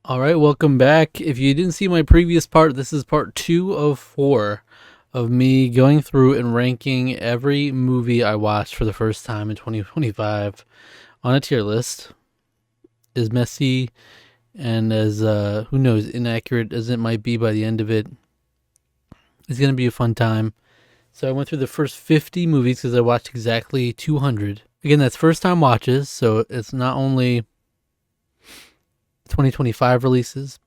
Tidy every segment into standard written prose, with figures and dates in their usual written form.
All right, welcome back. If you didn't see my previous part, this is part 2 of 4 of me going through and ranking every movie I watched for the first time in 2025 on a tier list. As messy and as, who knows, inaccurate as it might be by the end of it, it's going to be a fun time. So I went through the first 50 movies because I watched exactly 200. Again, that's first time watches, so it's not only 2025 releases,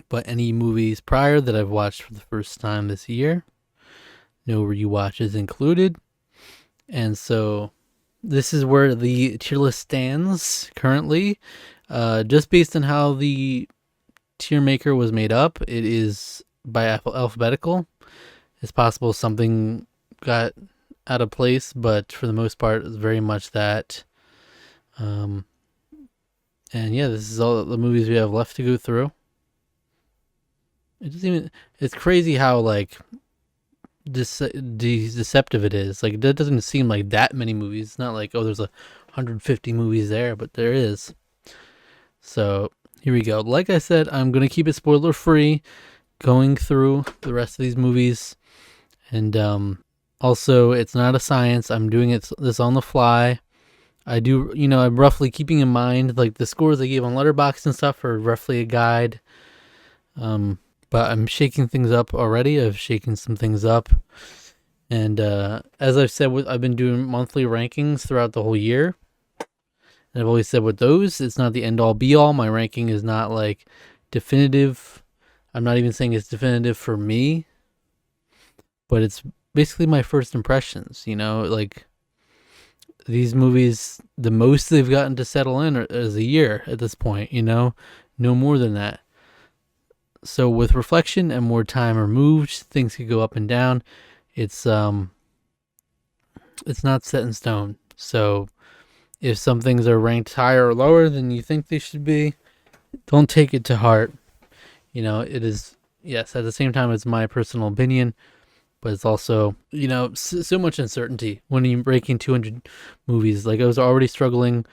but any movies prior that I've watched for the first time this year. No rewatches included. And so this is where the tier list stands currently. Just based on how the tier maker was made up, it is by alphabetical. It's possible something got out of place, but for the most part, it's very much that. And yeah, this is all the movies we have left to go through. It doesn't even. It's crazy how like deceptive it is. Like that doesn't seem like that many movies. It's not like there's 150 movies there, but there is. So here we go. Like I said, I'm gonna keep it spoiler free, going through the rest of these movies, and also it's not a science. I'm doing this on the fly. I do, I'm roughly keeping in mind like the scores I gave on Letterboxd and stuff are roughly a guide. But I'm shaking things up already. I've shaken some things up. And as I've said, I've been doing monthly rankings throughout the whole year. And I've always said with those, it's not the end all be all. My ranking is not like definitive. I'm not even saying it's definitive for me, but it's basically my first impressions, like these movies, the most they've gotten to settle in is a year at this point, no more than that. So with reflection and more time removed, things could go up and down. It's not set in stone. So if some things are ranked higher or lower than you think they should be, don't take it to heart. It is, yes, at the same time it's my personal opinion, but it's also, so much uncertainty when you're breaking 200 movies. Like I was already struggling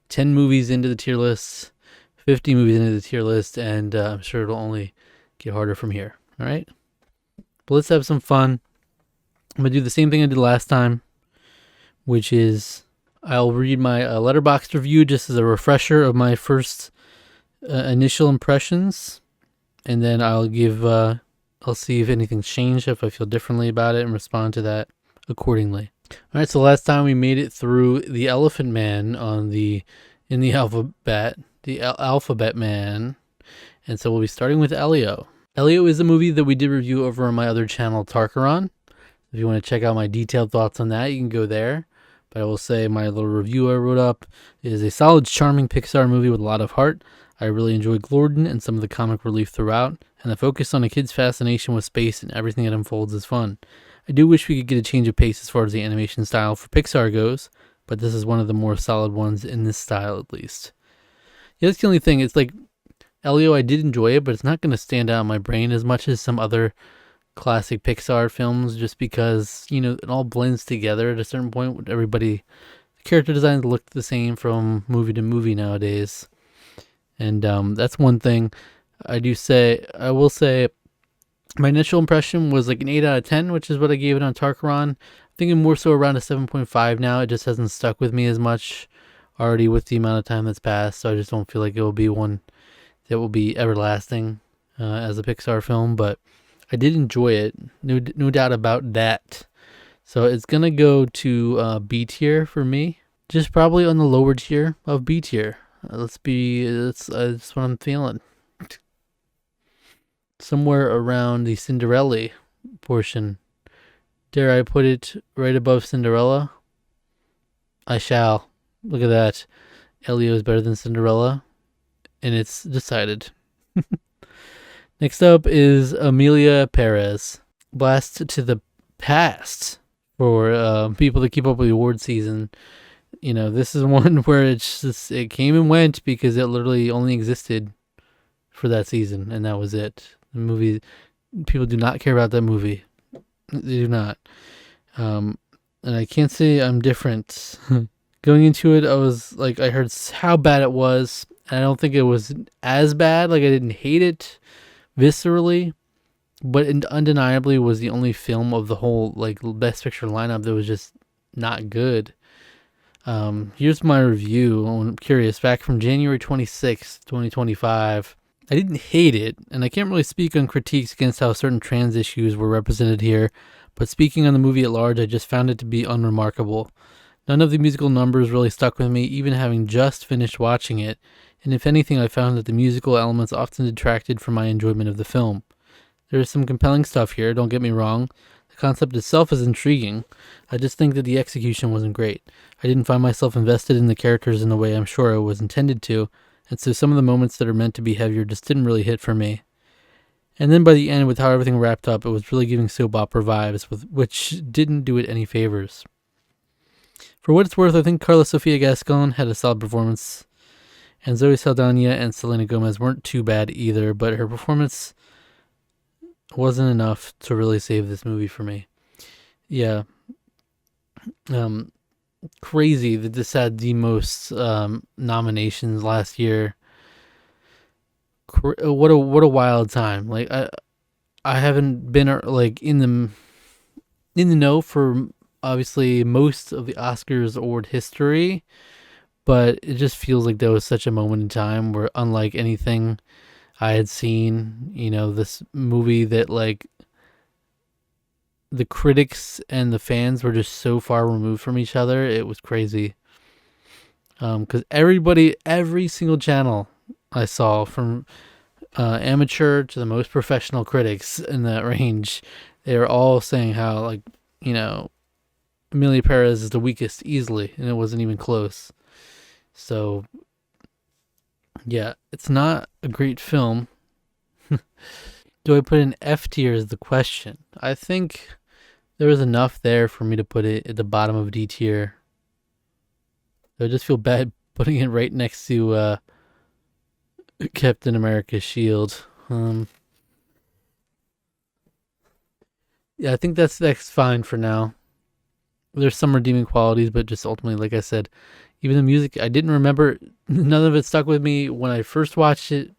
10 movies into the tier list, 50 movies into the tier list, and I'm sure it'll only get harder from here. All right, but let's have some fun. I'm gonna do the same thing I did last time, which is I'll read my Letterboxd review just as a refresher of my first initial impressions, and then I'll see if anything's changed, if I feel differently about it, and respond to that accordingly. All right, so last time we made it through the Elephant Man in the alphabet, the Alphabet Man, and so we'll be starting with Elio. Elio is a movie that we did review over on my other channel, Tarkaron. If you want to check out my detailed thoughts on that, you can go there. But I will say my little review I wrote up is a solid, charming Pixar movie with a lot of heart. I really enjoyed Glorden and some of the comic relief throughout, and the focus on a kid's fascination with space and everything that unfolds is fun. I do wish we could get a change of pace as far as the animation style for Pixar goes, but this is one of the more solid ones in this style at least. Yeah, that's the only thing. It's like Elio, I did enjoy it, but it's not going to stand out in my brain as much as some other classic Pixar films, just because, it all blends together at a certain point with everybody. The character designs look the same from movie to movie nowadays. And that's one thing I will say my initial impression was like an 8 out of 10, which is what I gave it on Tarkaron. I'm thinking more so around a 7.5 now. It just hasn't stuck with me as much already with the amount of time that's passed, so I just don't feel like it will be one that will be everlasting as a Pixar film, but I did enjoy it. No doubt about that. So it's going to go to B tier for me. Just probably on the lower tier of B tier. That's what I'm feeling. Somewhere around the Cinderella portion. Dare I put it right above Cinderella? I shall. Look at that. Elio is better than Cinderella. And it's decided. Next up is Amelia Perez. Blast to the past for people that keep up with the award season. This is one where it came and went because it literally only existed for that season, and that was it. The movie, people do not care about that movie. They do not. And I can't say I'm different. Going into it, I was like, I heard how bad it was, And I don't think it was as bad. Like, I didn't hate it viscerally, but it undeniably was the only film of the whole like Best Picture lineup that was just not good. Here's my review. I'm curious. Back from January 26th, 2025. I didn't hate it, and I can't really speak on critiques against how certain trans issues were represented here, but speaking on the movie at large, I just found it to be unremarkable. None of the musical numbers really stuck with me, even having just finished watching it, and if anything, I found that the musical elements often detracted from my enjoyment of the film. There is some compelling stuff here, don't get me wrong. The concept itself is intriguing. I just think that the execution wasn't great. I didn't find myself invested in the characters in the way I'm sure I was intended to, and so some of the moments that are meant to be heavier just didn't really hit for me. And then by the end, with how everything wrapped up, it was really giving soap opera vibes, which didn't do it any favors. For what it's worth, I think Carla Sofia Gascon had a solid performance, and Zoe Saldana and Selena Gomez weren't too bad either, but her performance wasn't enough to really save this movie for me. Yeah. Crazy that this had the most nominations last year. What a wild time. Like, I haven't been like in the know for obviously most of the Oscars award history, but it just feels like there was such a moment in time where, unlike anything I had seen, this movie that like the critics and the fans were just so far removed from each other. It was crazy. Because every single channel I saw, from amateur to the most professional critics in that range, they were all saying how, like, Emilia Perez is the weakest easily, and it wasn't even close. So, yeah, it's not a great film. Do I put an F tier is the question. I think there was enough there for me to put it at the bottom of D tier. I just feel bad putting it right next to Captain America's shield. Yeah, I think that's fine for now. There's some redeeming qualities, but just ultimately, like I said, even the music, I didn't remember. None of it stuck with me when I first watched it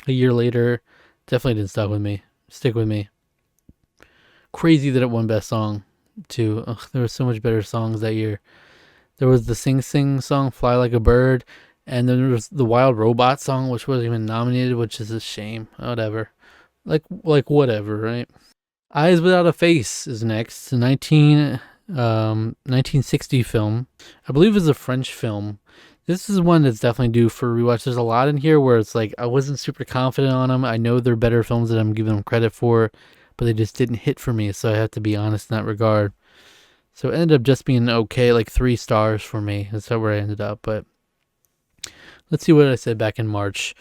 a year later. Definitely didn't stick with me. Crazy that it won Best Song, too. Ugh, there were so much better songs that year. There was the Sing Sing song, Fly Like a Bird, and then there was the Wild Robot song, which wasn't even nominated, which is a shame. Whatever. Like whatever, right? Eyes Without a Face is next. The 1960 film. I believe it's a French film. This is one that's definitely due for a rewatch. There's a lot in here where it's like I wasn't super confident on them. I know they're better films that I'm giving them credit for, but they just didn't hit for me, so I have to be honest in that regard. So it ended up just being okay, like 3 stars for me. That's how where I ended up. But let's see what I said back in March.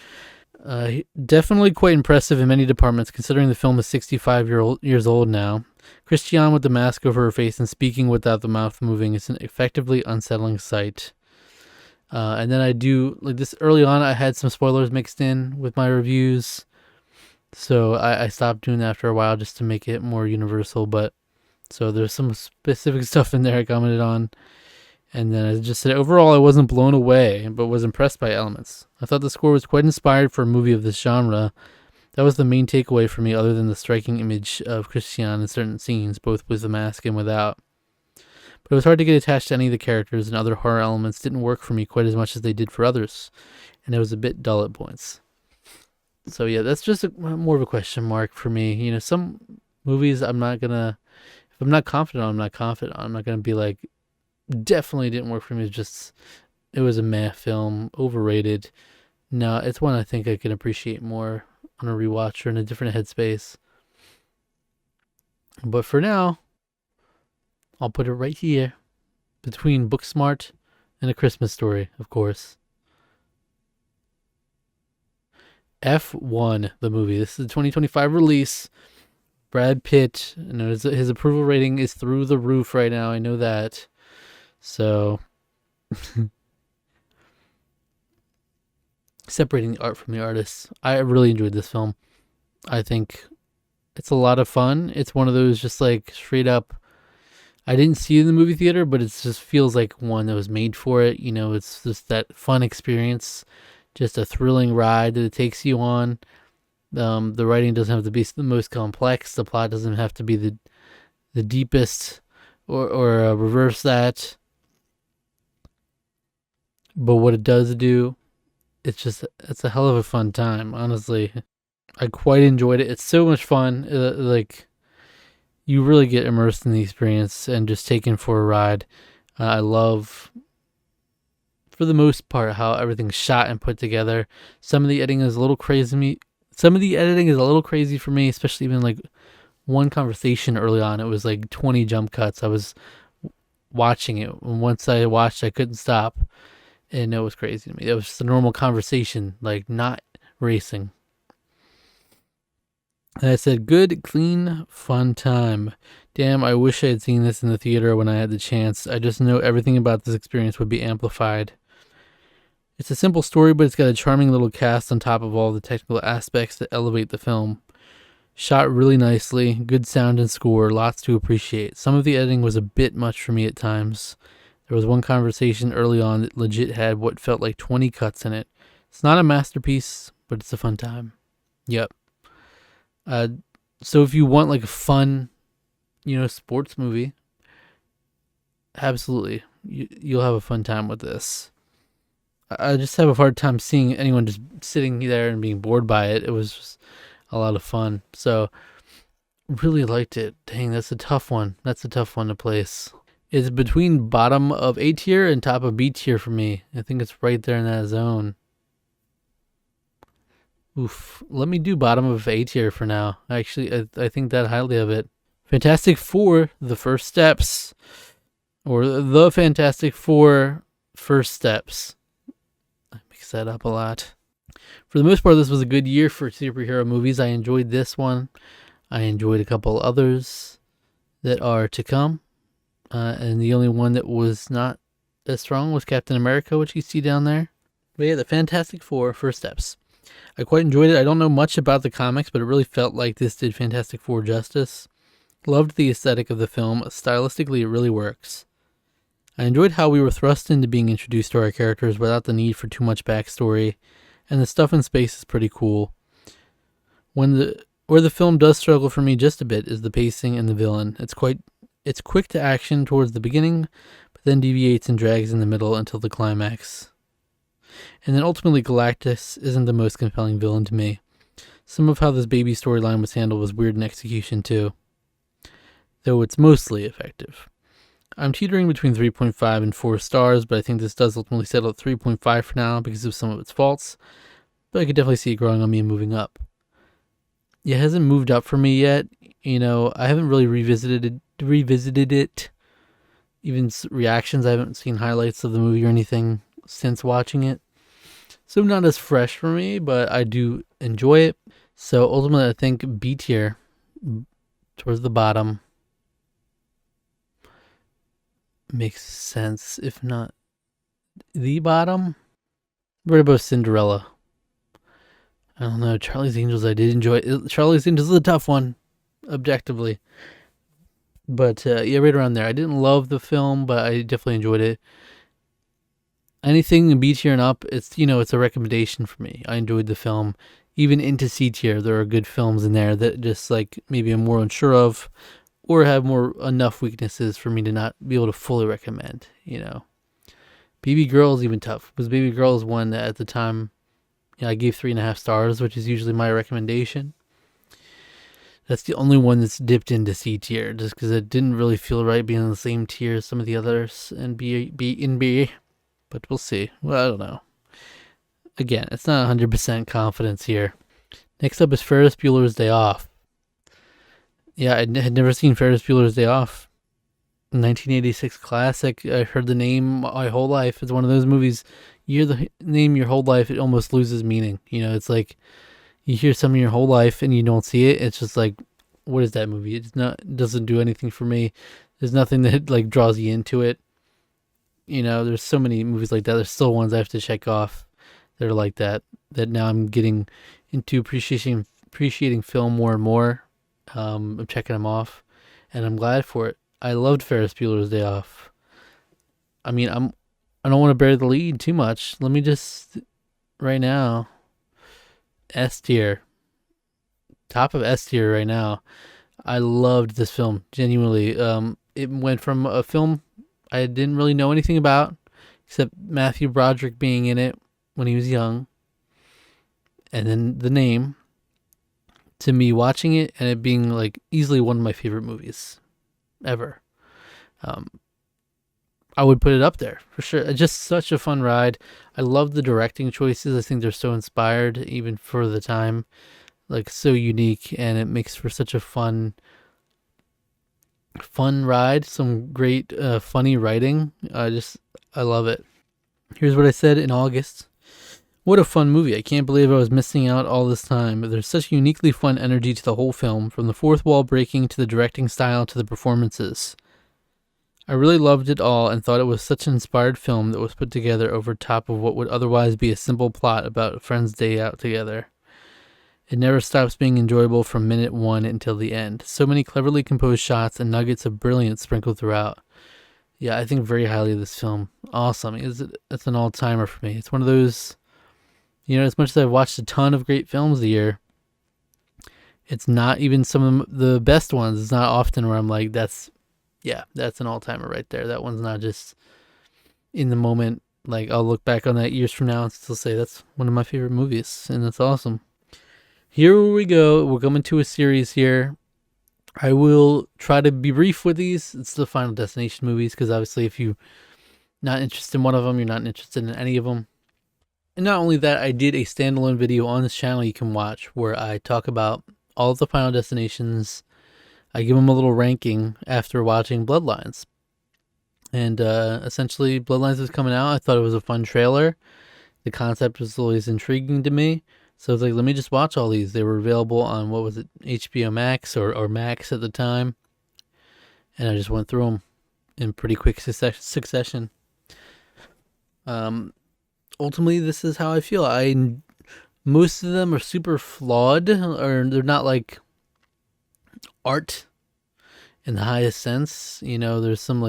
Definitely quite impressive in many departments, considering the film is 65 years old now. Christiane with the mask over her face and speaking without the mouth moving is an effectively unsettling sight. And then I do, like this early on, I had some spoilers mixed in with my reviews. So I stopped doing that after a while just to make it more universal. But so there's some specific stuff in there I commented on. And then I just said, overall, I wasn't blown away, but was impressed by elements. I thought the score was quite inspired for a movie of this genre. That was the main takeaway for me, other than the striking image of Christiane in certain scenes, both with the mask and without. But it was hard to get attached to any of the characters, and other horror elements didn't work for me quite as much as they did for others, and it was a bit dull at points. So yeah, that's just more of a question mark for me. Some movies if I'm not confident on, I'm not confident on. I'm not going to be like, definitely didn't work for me. It was a meh film, overrated. No, it's one I think I can appreciate more on a rewatch or in a different headspace. But for now, I'll put it right here between Booksmart and A Christmas Story, of course. F1, the movie. This is the 2025 release. Brad Pitt, his approval rating is through the roof right now. I know that. So, separating the art from the artist. I really enjoyed this film. I think it's a lot of fun. It's one of those just like straight up, I didn't see it in the movie theater, but it just feels like one that was made for it. It's just that fun experience just a thrilling ride that it takes you on. The writing doesn't have to be the most complex. The plot doesn't have to be the deepest, or reverse that. But what it does do, it's a hell of a fun time. Honestly, I quite enjoyed it. It's so much fun. Like, you really get immersed in the experience and just taken for a ride. I love, for the most part, how everything's shot and put together. Some of the editing is a little crazy. Some of the editing is a little crazy for me, especially even like one conversation early on. It was like 20 jump cuts. I was watching it, and once I watched, I couldn't stop, and it was crazy to me. It was just a normal conversation, like not racing. And I said, good, clean, fun time. Damn, I wish I had seen this in the theater when I had the chance. I just know everything about this experience would be amplified. It's a simple story, but it's got a charming little cast on top of all the technical aspects that elevate the film. Shot really nicely, good sound and score, lots to appreciate. Some of the editing was a bit much for me at times. There was one conversation early on that legit had what felt like 20 cuts in it. It's not a masterpiece, but it's a fun time. Yep. So if you want like a fun, sports movie, absolutely, you'll have a fun time with this. I just have a hard time seeing anyone just sitting there and being bored by it. It was just a lot of fun. So really liked it. Dang, that's a tough one. That's a tough one to place. It's between bottom of A tier and top of B tier for me. I think it's right there in that zone. Oof. Let me do bottom of A tier for now. Actually, I think that highly of it. Fantastic Four, The First Steps. Or The Fantastic Four First Steps. I mix that up a lot. For the most part, this was a good year for superhero movies. I enjoyed this one. I enjoyed a couple others that are to come. And the only one that was not as strong was Captain America, which you see down there. But yeah, The Fantastic Four First Steps. I quite enjoyed it. I don't know much about the comics, but it really felt like this did Fantastic Four justice. Loved the aesthetic of the film. Stylistically, it really works. I enjoyed how we were thrust into being introduced to our characters without the need for too much backstory, and the stuff in space is pretty cool. Where the film does struggle for me just a bit is the pacing and the villain. It's quick to action towards the beginning, but then deviates and drags in the middle until the climax. And then ultimately Galactus isn't the most compelling villain to me. Some of how this baby storyline was handled was weird in execution too, though it's mostly effective. I'm teetering between 3.5 and 4 stars, but I think this does ultimately settle at 3.5 for now because of some of its faults, but I could definitely see it growing on me and moving up. It hasn't moved up for me yet. I haven't really revisited it. Even reactions, I haven't seen highlights of the movie or anything since watching it. So not as fresh for me, but I do enjoy it. So ultimately, I think B tier, towards the bottom, makes sense. If not the bottom, right above Cinderella. I don't know. Charlie's Angels, I did enjoy it. Charlie's Angels is a tough one, objectively. But yeah, right around there. I didn't love the film, but I definitely enjoyed it. Anything in B tier and up, it's a recommendation for me. I enjoyed the film. Even into C tier, there are good films in there that just like maybe I'm more unsure of, or have enough weaknesses for me to not be able to fully recommend. Baby Girl is even tough. Because Baby Girl is one that at the time, I gave 3.5 stars, which is usually my recommendation. That's the only one that's dipped into C tier, just because it didn't really feel right being in the same tier as some of the others and B. But we'll see. Well, I don't know. Again, it's not 100% confidence here. Next up is Ferris Bueller's Day Off. Yeah, I had never seen Ferris Bueller's Day Off. 1986 classic. I heard the name my whole life. It's one of those movies, you hear the name your whole life, it almost loses meaning. It's like you hear something your whole life and you don't see it. It's just like, what is that movie? It doesn't do anything for me. There's nothing that like draws you into it. There's so many movies like that. There's still ones I have to check off that are like that now I'm getting into appreciating film more and more. I'm checking them off, and I'm glad for it. I loved Ferris Bueller's Day Off. I don't want to bury the lead too much. Let me just right now. S tier. Top of S tier right now. I loved this film, genuinely. It went from a film I didn't really know anything about, except Matthew Broderick being in it when he was young, and then the name, to me watching it and it being like easily one of my favorite movies ever. Um, I would put it up there for sure. It's just such a fun ride. I love the directing choices. I think they're so inspired, even for the time, like so unique, and it makes for such a fun ride. Some great, funny writing. I love it. Here's what I said in August. What a fun movie. I can't believe I was missing out all this time. There's such uniquely fun energy to the whole film, from the fourth wall breaking to the directing style to the performances. I really loved it all and thought it was such an inspired film that was put together over top of what would otherwise be a simple plot about a friend's day out together. It never stops being enjoyable from minute one until the end. So many cleverly composed shots and nuggets of brilliance sprinkled throughout. Yeah, I think very highly of this film. Awesome. It's an all-timer for me. It's one of those, as much as I've watched a ton of great films the year, it's not even some of the best ones. It's not often where I'm like, that's an all-timer right there. That one's not just in the moment. Like, I'll look back on that years from now and still say that's one of my favorite movies, and that's awesome. Here we go. We're coming to a series here. I will try to be brief with these. It's the Final Destination movies, because obviously if you're not interested in one of them, you're not interested in any of them. And not only that, I did a standalone video on this channel you can watch where I talk about all of the Final Destinations. I give them a little ranking after watching Bloodlines. And essentially, Bloodlines was coming out. I thought it was a fun trailer. The concept was always intriguing to me. So I was like, let me just watch all these. They were available on, what was it, HBO Max or Max at the time. And I just went through them in pretty quick succession. Ultimately, this is how I feel. Most of them are super flawed, or they're not like art in the highest sense. There's some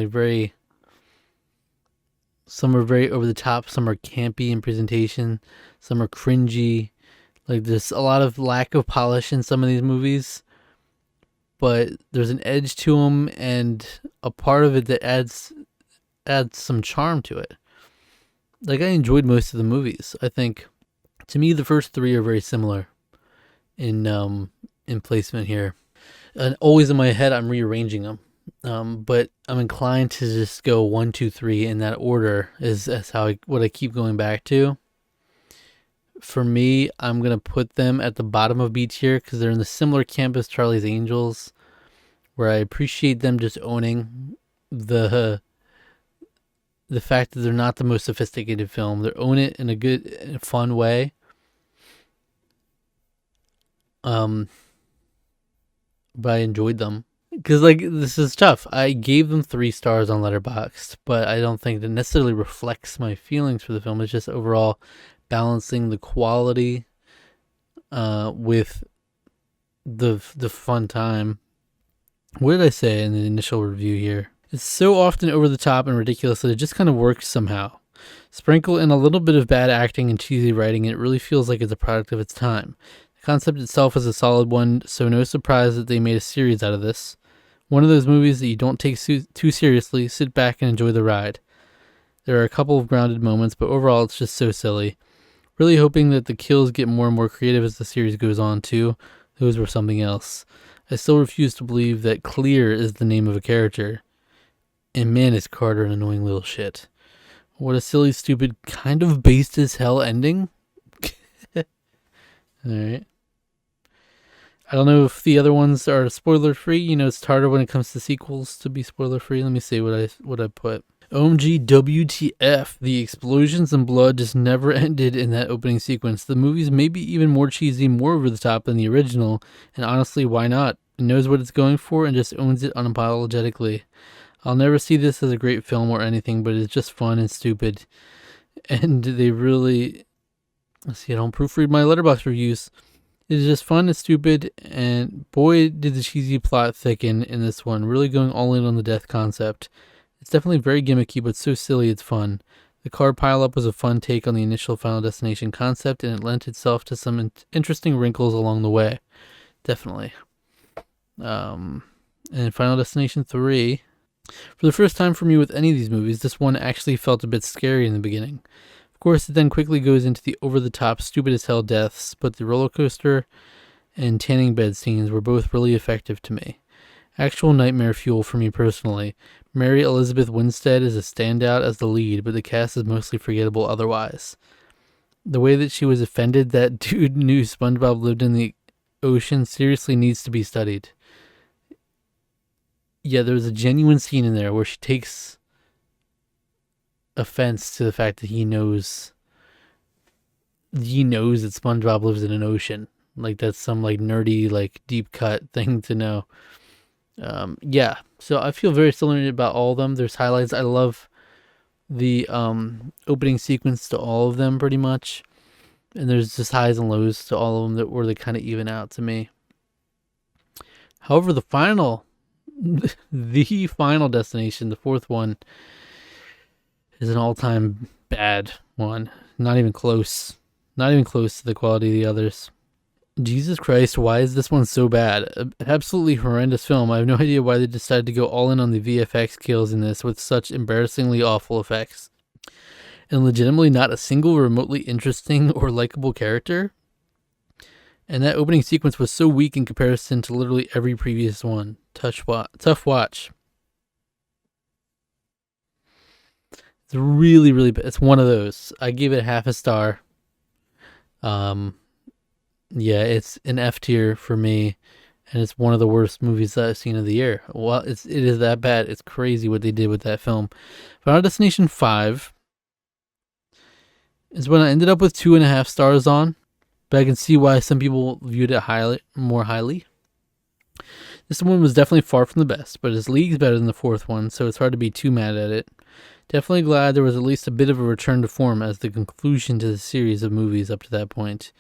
some are very over the top, some are campy in presentation, some are cringy. Like, there's a lot of lack of polish in some of these movies, but there's an edge to them and a part of it that adds some charm to it. Like, I enjoyed most of the movies. I think, to me, the first three are very similar in placement here. And always in my head, I'm rearranging them. But I'm inclined to just go 1, 2, 3 in that order. Is what I keep going back to. For me, I'm gonna put them at the bottom of B tier because they're in the similar camp as Charlie's Angels, where I appreciate them just owning the fact that they're not the most sophisticated film. They own it in a good, fun way. But I enjoyed them. Because, this is tough. I gave them 3 stars on Letterboxd, but I don't think that necessarily reflects my feelings for the film. It's just overall balancing the quality with the fun time. What did I say in the initial review here? It's so often over the top and ridiculous that it just kind of works somehow. Sprinkle in a little bit of bad acting and cheesy writing, and it really feels like it's a product of its time. The concept itself is a solid one, so no surprise that they made a series out of this. One of those movies that you don't take too seriously, sit back and enjoy the ride. There are a couple of grounded moments, but overall it's just so silly. Really hoping that the kills get more and more creative as the series goes on too. Those were something else. I still refuse to believe that Clear is the name of a character. And man, is Carter an annoying little shit. What a silly, stupid, kind of based as hell ending. Alright. I don't know if the other ones are spoiler free. It's harder when it comes to sequels to be spoiler free. Let me see what I put. OMG WTF. The explosions and blood just never ended in that opening sequence. The movie's maybe even more cheesy, more over the top than the original. And honestly, why not? It knows what it's going for and just owns it unapologetically. I'll never see this as a great film or anything, but it's just fun and stupid. And they really... Let's see, I don't proofread my Letterboxd reviews. It's just fun and stupid, and boy, did the cheesy plot thicken in this one, really going all in on the death concept. It's definitely very gimmicky, but so silly it's fun. The car pileup was a fun take on the initial Final Destination concept, and it lent itself to some interesting wrinkles along the way. Definitely. And Final Destination 3. For the first time for me with any of these movies, this one actually felt a bit scary in the beginning. Of course, it then quickly goes into the over-the-top, stupid-as-hell deaths, but the roller coaster and tanning bed scenes were both really effective to me. Actual nightmare fuel for me personally. Mary Elizabeth Winstead is a standout as the lead, but the cast is mostly forgettable otherwise. The way that she was offended that dude knew SpongeBob lived in the ocean seriously needs to be studied. Yeah, there was a genuine scene in there where she takes offense to the fact that he knows that SpongeBob lives in an ocean. Like, that's some like nerdy, like deep cut thing to know. Yeah, so I feel very similar about all of them. There's highlights. I love the opening sequence to all of them pretty much, and there's just highs and lows to all of them that were they kind of even out to me. However, the final destination, the fourth one, is an all-time bad one. Not even close to the quality of the others. Jesus Christ, why is this one so bad? An absolutely horrendous film. I have no idea why they decided to go all in on the VFX kills in this with such embarrassingly awful effects. And legitimately not a single remotely interesting or likable character. And that opening sequence was so weak in comparison to literally every previous one. Tough watch. It's really, really bad. It's one of those. I gave it half a star. Yeah, it's an F tier for me, and it's one of the worst movies that I've seen of the year. Well, it is that bad. It's crazy what they did with that film. Final Destination 5 is when I ended up with 2.5 stars on, but I can see why some people viewed it more highly. This one was definitely far from the best, but it's leagues better than the fourth one, so it's hard to be too mad at it. Definitely glad there was at least a bit of a return to form as the conclusion to the series of movies up to that point.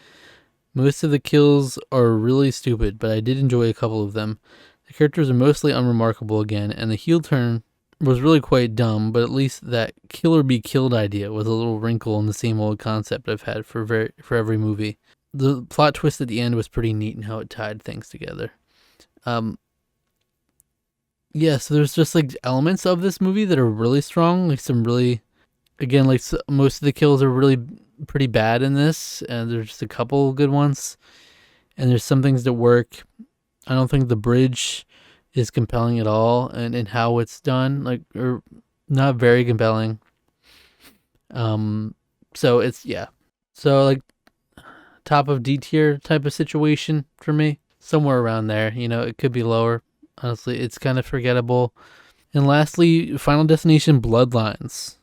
Most of the kills are really stupid, but I did enjoy a couple of them. The characters are mostly unremarkable again, and the heel turn was really quite dumb, but at least that kill or be killed idea was a little wrinkle in the same old concept I've had for every movie. The plot twist at the end was pretty neat in how it tied things together. Yeah, so there's just like elements of this movie that are really strong, like some really, again, like most of the kills are really pretty bad in this, and there's just a couple good ones, and there's some things that work. I don't think the bridge is compelling at all, and in how it's done, like, or not very compelling. So it's, yeah, so like top of D tier type of situation for me, somewhere around there. It could be lower. Honestly, it's kind of forgettable. And lastly, Final Destination Bloodlines.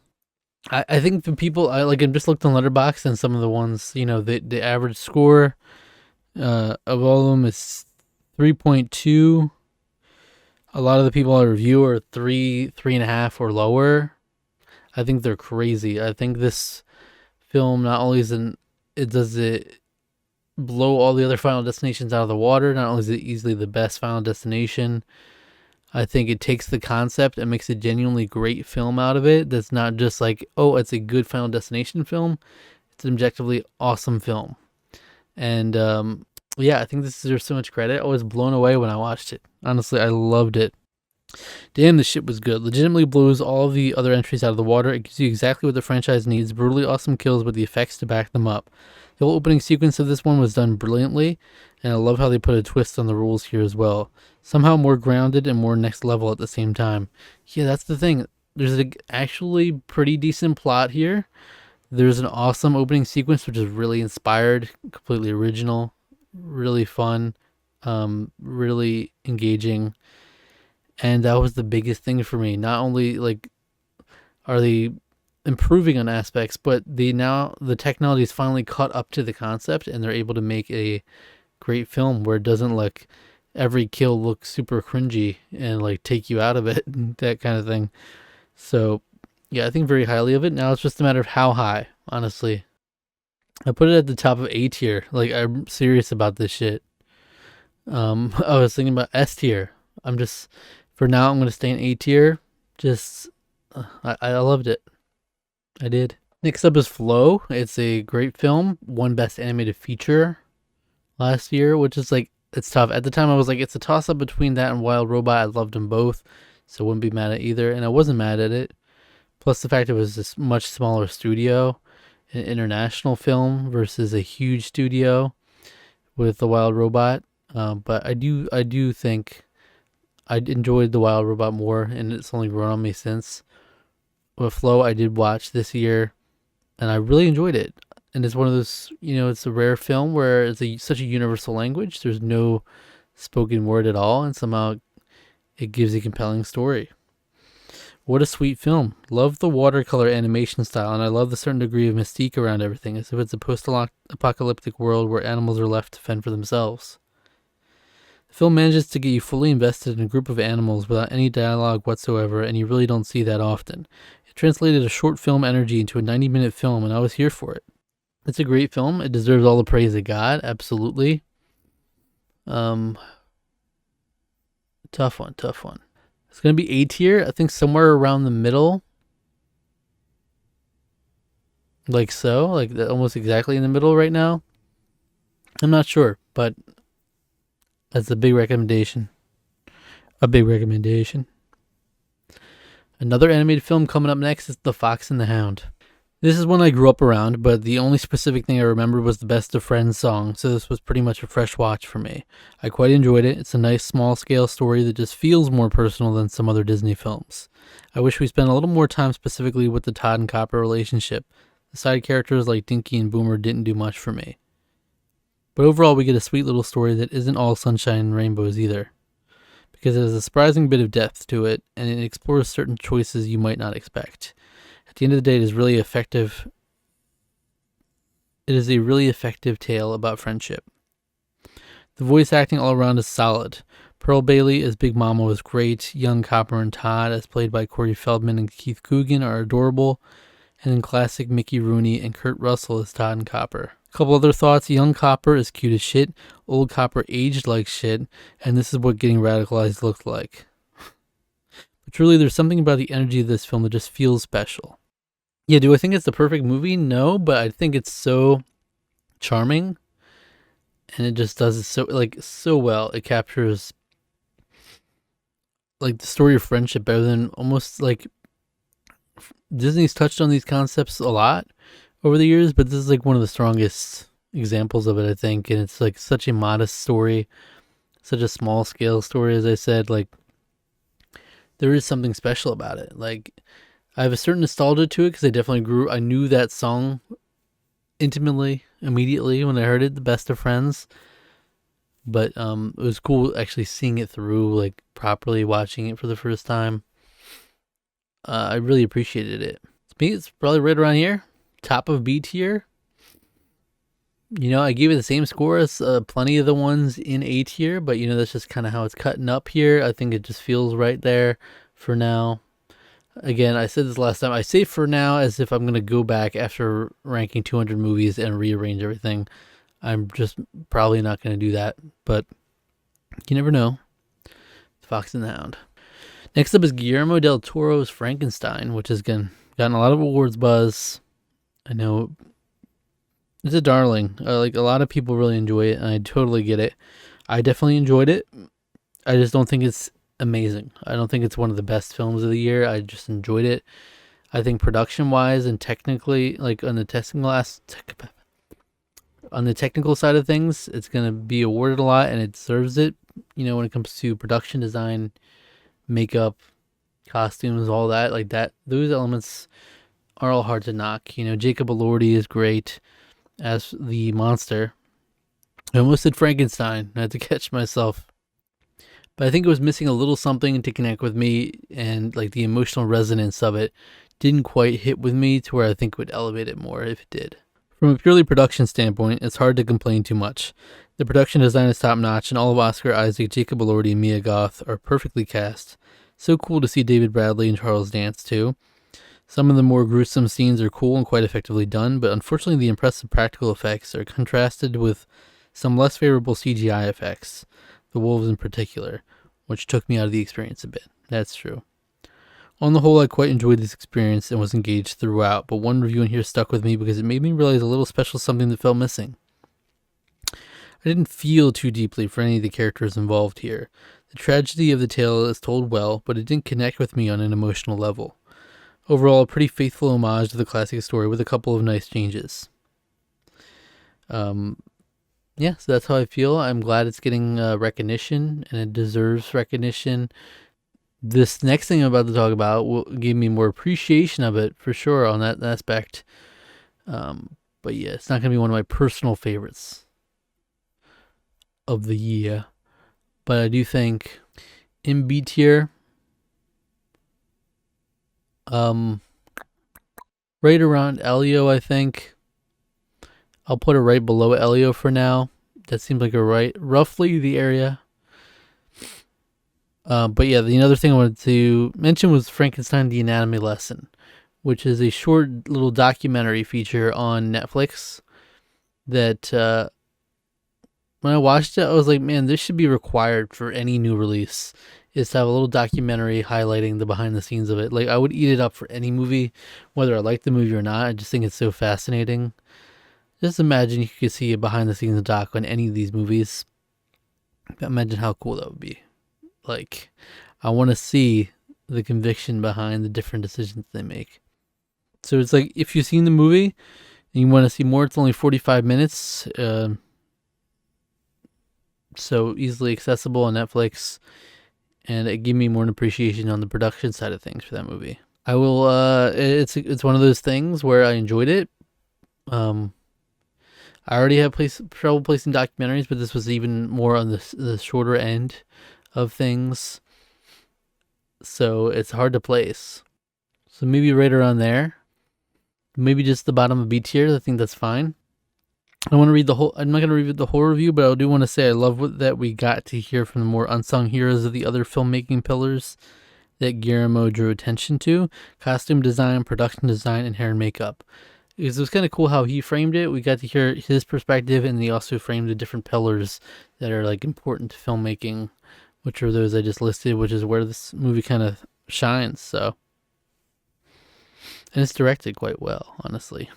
I think the people, I'm just looked on Letterboxd, and some of the ones, the average score of all of them is 3.2. A lot of the people I review are 3.5 or lower. I think they're crazy. I think this film not only does it blow all the other Final Destinations out of the water, not only is it easily the best Final Destination, I think it takes the concept and makes a genuinely great film out of it. That's not just like, oh, it's a good Final Destination film. It's an objectively awesome film. And yeah, I think this deserves so much credit. I was blown away when I watched it. Honestly, I loved it. Damn, this shit was good. Legitimately blows all of the other entries out of the water. It gives you exactly what the franchise needs. Brutally awesome kills with the effects to back them up. The whole opening sequence of this one was done brilliantly, and I love how they put a twist on the rules here as well. Somehow more grounded and more next level at the same time. Yeah, that's the thing. There's an actually pretty decent plot here. There's an awesome opening sequence, which is really inspired, completely original, really fun, really engaging. And that was the biggest thing for me. Not only are they improving on aspects, but the technology is finally caught up to the concept, and they're able to make a great film where it doesn't every kill look super cringy and take you out of it, that kind of thing. So yeah, I think very highly of it. Now it's just a matter of how high, honestly. I put it at the top of A tier. I'm serious about this shit. I was thinking about S tier. For now, I'm going to stay in A tier. I loved it. I did. Next up is Flow. It's a great film, won Best Animated Feature last year, which is like, it's tough. At the time, I was like, it's a toss up between that and Wild Robot. I loved them both, so wouldn't be mad at either. And I wasn't mad at it. Plus, the fact it was this much smaller studio, an international film versus a huge studio with the Wild Robot. But I do think I enjoyed the Wild Robot more, and it's only grown on me since. With Flow, I did watch this year, and I really enjoyed it. And it's one of those, it's a rare film where it's such a universal language. There's no spoken word at all, and somehow it gives a compelling story. What a sweet film. Love the watercolor animation style, and I love the certain degree of mystique around everything, as if it's a post-apocalyptic world where animals are left to fend for themselves. The film manages to get you fully invested in a group of animals without any dialogue whatsoever, and you really don't see that often. It translated a short film energy into a 90-minute film, and I was here for it. It's a great film. It deserves all the praise it got, absolutely. Tough one. It's going to be A tier, I think somewhere around the middle. Like almost exactly in the middle right now. I'm not sure, but that's a big recommendation. Another animated film coming up next is The Fox and the Hound. This is one I grew up around, but the only specific thing I remembered was the Best of Friends song, so this was pretty much a fresh watch for me. I quite enjoyed it. It's a nice small-scale story that just feels more personal than some other Disney films. I wish we spent a little more time specifically with the Todd and Copper relationship. The side characters like Dinky and Boomer didn't do much for me. But overall, we get a sweet little story that isn't all sunshine and rainbows either, because it has a surprising bit of depth to it, and it explores certain choices you might not expect. At the end of the day, it is really effective. It is a really effective tale about friendship. The voice acting all around is solid. Pearl Bailey as Big Mama was great. Young Copper and Todd, as played by Corey Feldman and Keith Coogan, are adorable. And then classic Mickey Rooney and Kurt Russell as Todd and Copper. A couple other thoughts. Young Copper is cute as shit. Old Copper aged like shit. And this is what getting radicalized looked like. But truly, there's something about the energy of this film that just feels special. Yeah, do I think it's the perfect movie? No, but I think it's so charming, and it just does it so well. It captures the story of friendship better than almost Disney's touched on these concepts a lot over the years, but this is one of the strongest examples of it, I think. And it's such a modest story, such a small scale story, as I said. There is something special about it. I have a certain nostalgia to it because I knew that song intimately, immediately when I heard it, The Best of Friends. But it was cool actually seeing it through, properly watching it for the first time. I really appreciated it. It's probably right around here, top of B tier. I gave it the same score as plenty of the ones in A tier, but that's just kind of how it's cutting up here. I think it just feels right there for now. Again, I said this last time. I say for now as if I'm going to go back after ranking 200 movies and rearrange everything. I'm just probably not going to do that, but you never know. Fox and the Hound. Next up is Guillermo del Toro's Frankenstein, which has gotten a lot of awards buzz. I know it's a darling. A lot of people really enjoy it, and I totally get it. I definitely enjoyed it. I just don't think it's amazing. I don't think it's one of the best films of the year. I just enjoyed it. I think production-wise and technically, on the technical side of things, it's going to be awarded a lot, and it deserves it. When it comes to production design, makeup, costumes, all that, those elements are all hard to knock. Jacob Elordi is great as the monster. I almost said Frankenstein. I had to catch myself. But I think it was missing a little something to connect with me, and the emotional resonance of it didn't quite hit with me to where I think it would elevate it more if it did. From a purely production standpoint, it's hard to complain too much. The production design is top notch, and all of Oscar Isaac, Jacob Elordi, and Mia Goth are perfectly cast. So cool to see David Bradley and Charles Dance too. Some of the more gruesome scenes are cool and quite effectively done, but unfortunately the impressive practical effects are contrasted with some less favorable CGI effects, the wolves in particular, which took me out of the experience a bit. That's true. On the whole, I quite enjoyed this experience and was engaged throughout, but one review in here stuck with me because it made me realize a little special something that felt missing. I didn't feel too deeply for any of the characters involved here. The tragedy of the tale is told well, but it didn't connect with me on an emotional level. Overall, a pretty faithful homage to the classic story with a couple of nice changes. Yeah, so that's how I feel. I'm glad it's getting recognition, and it deserves recognition. This next thing I'm about to talk about will give me more appreciation of it for sure on that aspect. But yeah, it's not going to be one of my personal favorites of the year. But I do think in B tier, right around Elio, I think. I'll put it right below Elio for now. That seems like roughly the area. But yeah, the other thing I wanted to mention was Frankenstein: The Anatomy Lesson, which is a short little documentary feature on Netflix that when I watched it, I was like, man, this should be required for any new release, is to have a little documentary highlighting the behind the scenes of it. Like, I would eat it up for any movie, whether I like the movie or not. I just think it's so fascinating. Just imagine you could see a behind the scenes doc on any of these movies. Imagine how cool that would be. Like, I want to see the conviction behind the different decisions they make. So it's like, if you've seen the movie and you want to see more, it's only 45 minutes. So easily accessible on Netflix. And it gave me more an appreciation on the production side of things for that movie. I will, it's one of those things where I enjoyed it. I already have trouble placing documentaries, but this was even more on the shorter end of things. So it's hard to place. So maybe right around there. Maybe just the bottom of B tier. I think that's fine. I want to read the whole. I'm not going to read the whole review, but I do want to say I love that we got to hear from the more unsung heroes of the other filmmaking pillars that Guillermo drew attention to: costume design, production design, and hair and makeup. It was kind of cool how he framed it. We got to hear his perspective, and he also framed the different pillars that are like important to filmmaking, which are those I just listed, which is where this movie kind of shines. So, and it's directed quite well, honestly.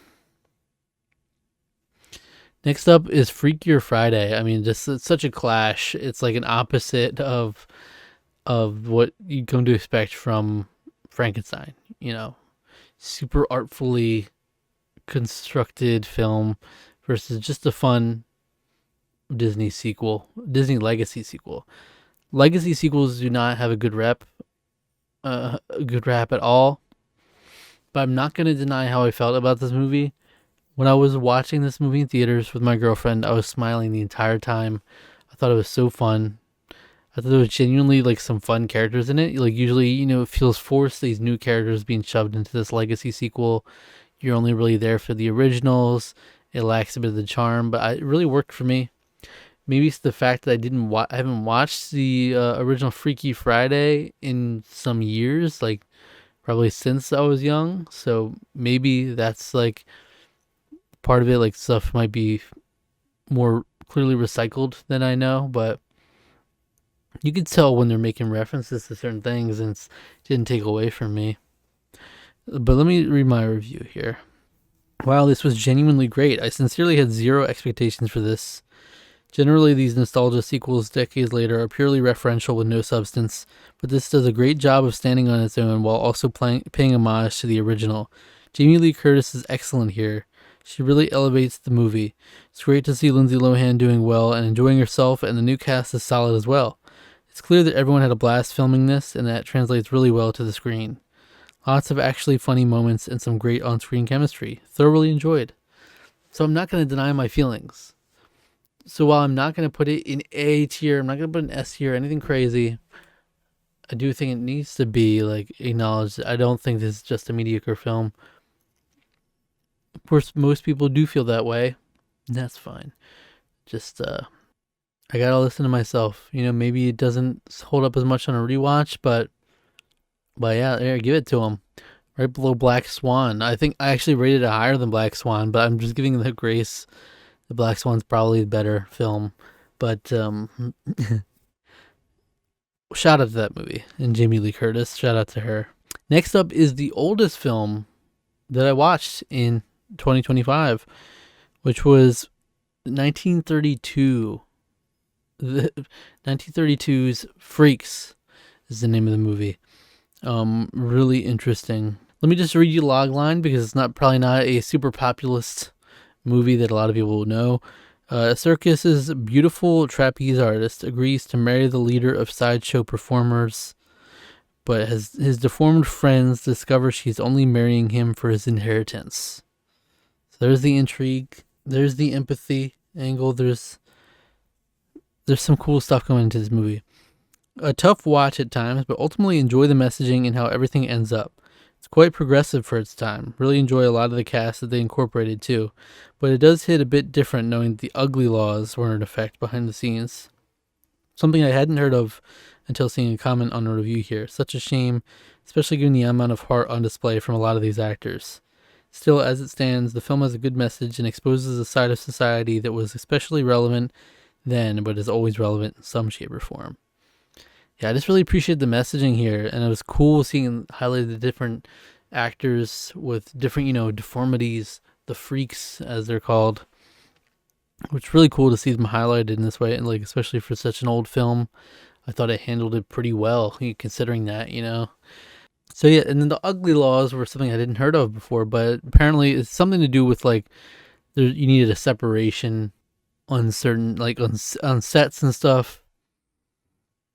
Next up is Freakier Friday. I mean, just it's such a clash. It's like an opposite of what you come to expect from Frankenstein. You know, super artfully constructed film versus just a fun Disney legacy sequel. Legacy sequels do not have a good rap at all. But I'm not going to deny how I felt about this movie. When I was watching this movie in theaters with my girlfriend, I was smiling the entire time. I thought it was so fun. I thought there was genuinely like some fun characters in it. Like, usually, you know, it feels forced, these new characters being shoved into this legacy sequel. You're only really there for the originals. It lacks a bit of the charm, but it really worked for me. Maybe it's the fact that I haven't watched the original Freaky Friday in some years, like probably since I was young. So maybe that's like part of it. Like, stuff might be more clearly recycled than I know, but you could tell when they're making references to certain things, and it didn't take away from me. But let me read my review here. Wow, this was genuinely great. I sincerely had zero expectations for this. Generally, these nostalgia sequels decades later are purely referential with no substance, but this does a great job of standing on its own while also paying homage to the original. Jamie Lee Curtis is excellent here. She really elevates the movie. It's great to see Lindsay Lohan doing well and enjoying herself, and the new cast is solid as well. It's clear that everyone had a blast filming this, and that translates really well to the screen. Lots of actually funny moments and some great on-screen chemistry. Thoroughly enjoyed. So I'm not going to deny my feelings. So while I'm not going to put it in A tier, I'm not going to put an S tier, anything crazy, I do think it needs to be like acknowledged. I don't think this is just a mediocre film. Of course, most people do feel that way, and that's fine. Just, I gotta listen to myself. You know, maybe it doesn't hold up as much on a rewatch, but yeah, there, give it to him. Right below Black Swan. I think I actually rated it higher than Black Swan, but I'm just giving the grace. The Black Swan's probably the better film, but shout out to that movie and Jamie Lee Curtis. Shout out to her. Next up is the oldest film that I watched in 2025, which was 1932. The 1932's Freaks is the name of the movie. Really interesting. Let me just read you the log line because it's probably not a super populist movie that a lot of people will know. A circus's beautiful trapeze artist agrees to marry the leader of sideshow performers, but his deformed friends discover she's only marrying him for his inheritance. So there's the intrigue. There's the empathy angle. There's some cool stuff going into this movie. A tough watch at times, but ultimately enjoy the messaging and how everything ends up. It's quite progressive for its time. Really enjoy a lot of the cast that they incorporated too, but it does hit a bit different knowing that the ugly laws were in effect behind the scenes. Something I hadn't heard of until seeing a comment on a review here. Such a shame, especially given the amount of heart on display from a lot of these actors. Still, as it stands, the film has a good message and exposes a side of society that was especially relevant then, but is always relevant in some shape or form. Yeah, I just really appreciate the messaging here, and it was cool seeing highlighted the different actors with different, deformities, the freaks as they're called. It's really cool to see them highlighted in this way, and especially for such an old film. I thought it handled it pretty well, considering that, So yeah, and then the ugly laws were something I didn't heard of before, but apparently it's something to do with you needed a separation on certain on sets and stuff.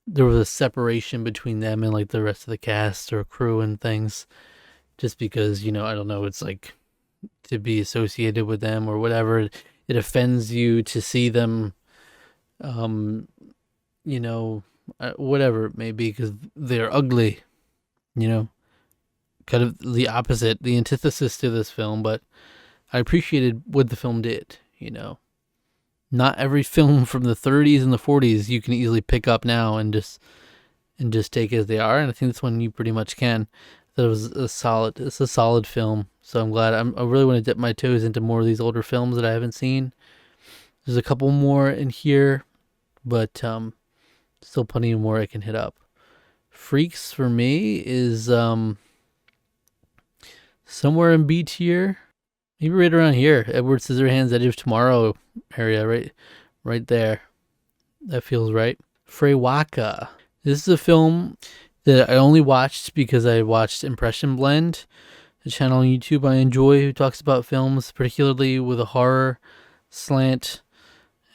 There was a separation between them and the rest of the cast or crew and things, just because I don't know, it's to be associated with them or whatever. It offends you to see them, whatever it may be, because they're ugly, kind of the opposite, the antithesis to this film. But I appreciated what the film did. Not every film from the 30s and the 40s you can easily pick up now and just take as they are, and I think this one you pretty much can. That it was it's a solid film. So I'm glad. I really want to dip my toes into more of these older films that I haven't seen. There's a couple more in here, but still plenty more I can hit up. Freaks for me is somewhere in B tier. Maybe right around here, Edward Scissorhands' Edge of Tomorrow area, right there. That feels right. Freywaka. This is a film that I only watched because I watched Impression Blend, a channel on YouTube I enjoy who talks about films, particularly with a horror slant.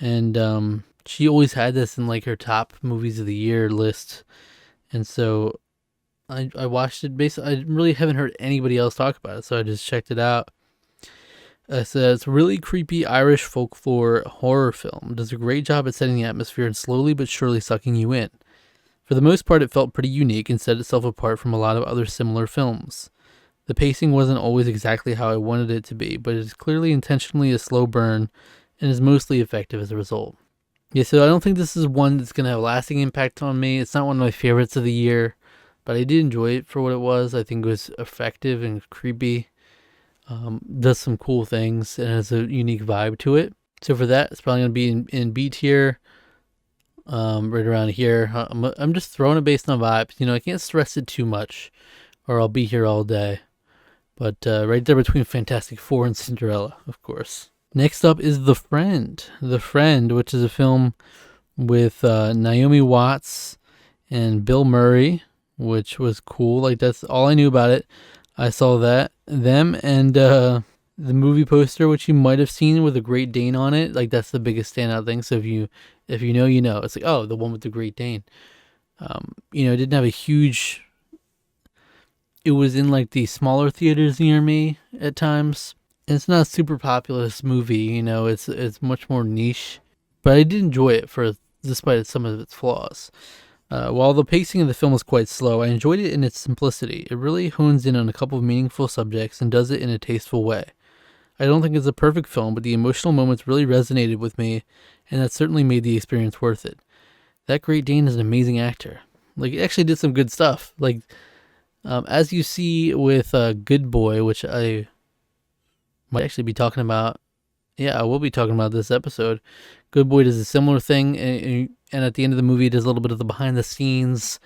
And she always had this in her top movies of the year list. And so I watched it. Basically, I really haven't heard anybody else talk about it, so I just checked it out. It's a really creepy Irish folklore horror film. It does a great job at setting the atmosphere and slowly but surely sucking you in. For the most part, it felt pretty unique and set itself apart from a lot of other similar films. The pacing wasn't always exactly how I wanted it to be, but it is clearly intentionally a slow burn and is mostly effective as a result. Yeah, so I don't think this is one that's going to have a lasting impact on me. It's not one of my favorites of the year, but I did enjoy it for what it was. I think it was effective and creepy. Does some cool things and has a unique vibe to it. So for that, it's probably going to be in B tier, right around here. I'm just throwing it based on vibes. I can't stress it too much or I'll be here all day. But right there between Fantastic Four and Cinderella, of course. Next up is The Friend. The Friend, which is a film with Naomi Watts and Bill Murray, which was cool. That's all I knew about it. I saw them and the movie poster, which you might have seen with a Great Dane on it. That's the biggest standout thing. So if you know, it's oh, the one with the Great Dane. It didn't have a huge. It was in the smaller theaters near me at times. And it's not a super populous movie. It's much more niche, but I did enjoy it despite some of its flaws. While the pacing of the film was quite slow, I enjoyed it in its simplicity. It really hones in on a couple of meaningful subjects and does it in a tasteful way. I don't think it's a perfect film, but the emotional moments really resonated with me, and that certainly made the experience worth it. That Great Dane is an amazing actor. He actually did some good stuff. As you see with Good Boy, which I might actually be talking about. Yeah, I will be talking about this episode. Good Boy does a similar thing, and at the end of the movie, he does a little bit of the behind the scenes,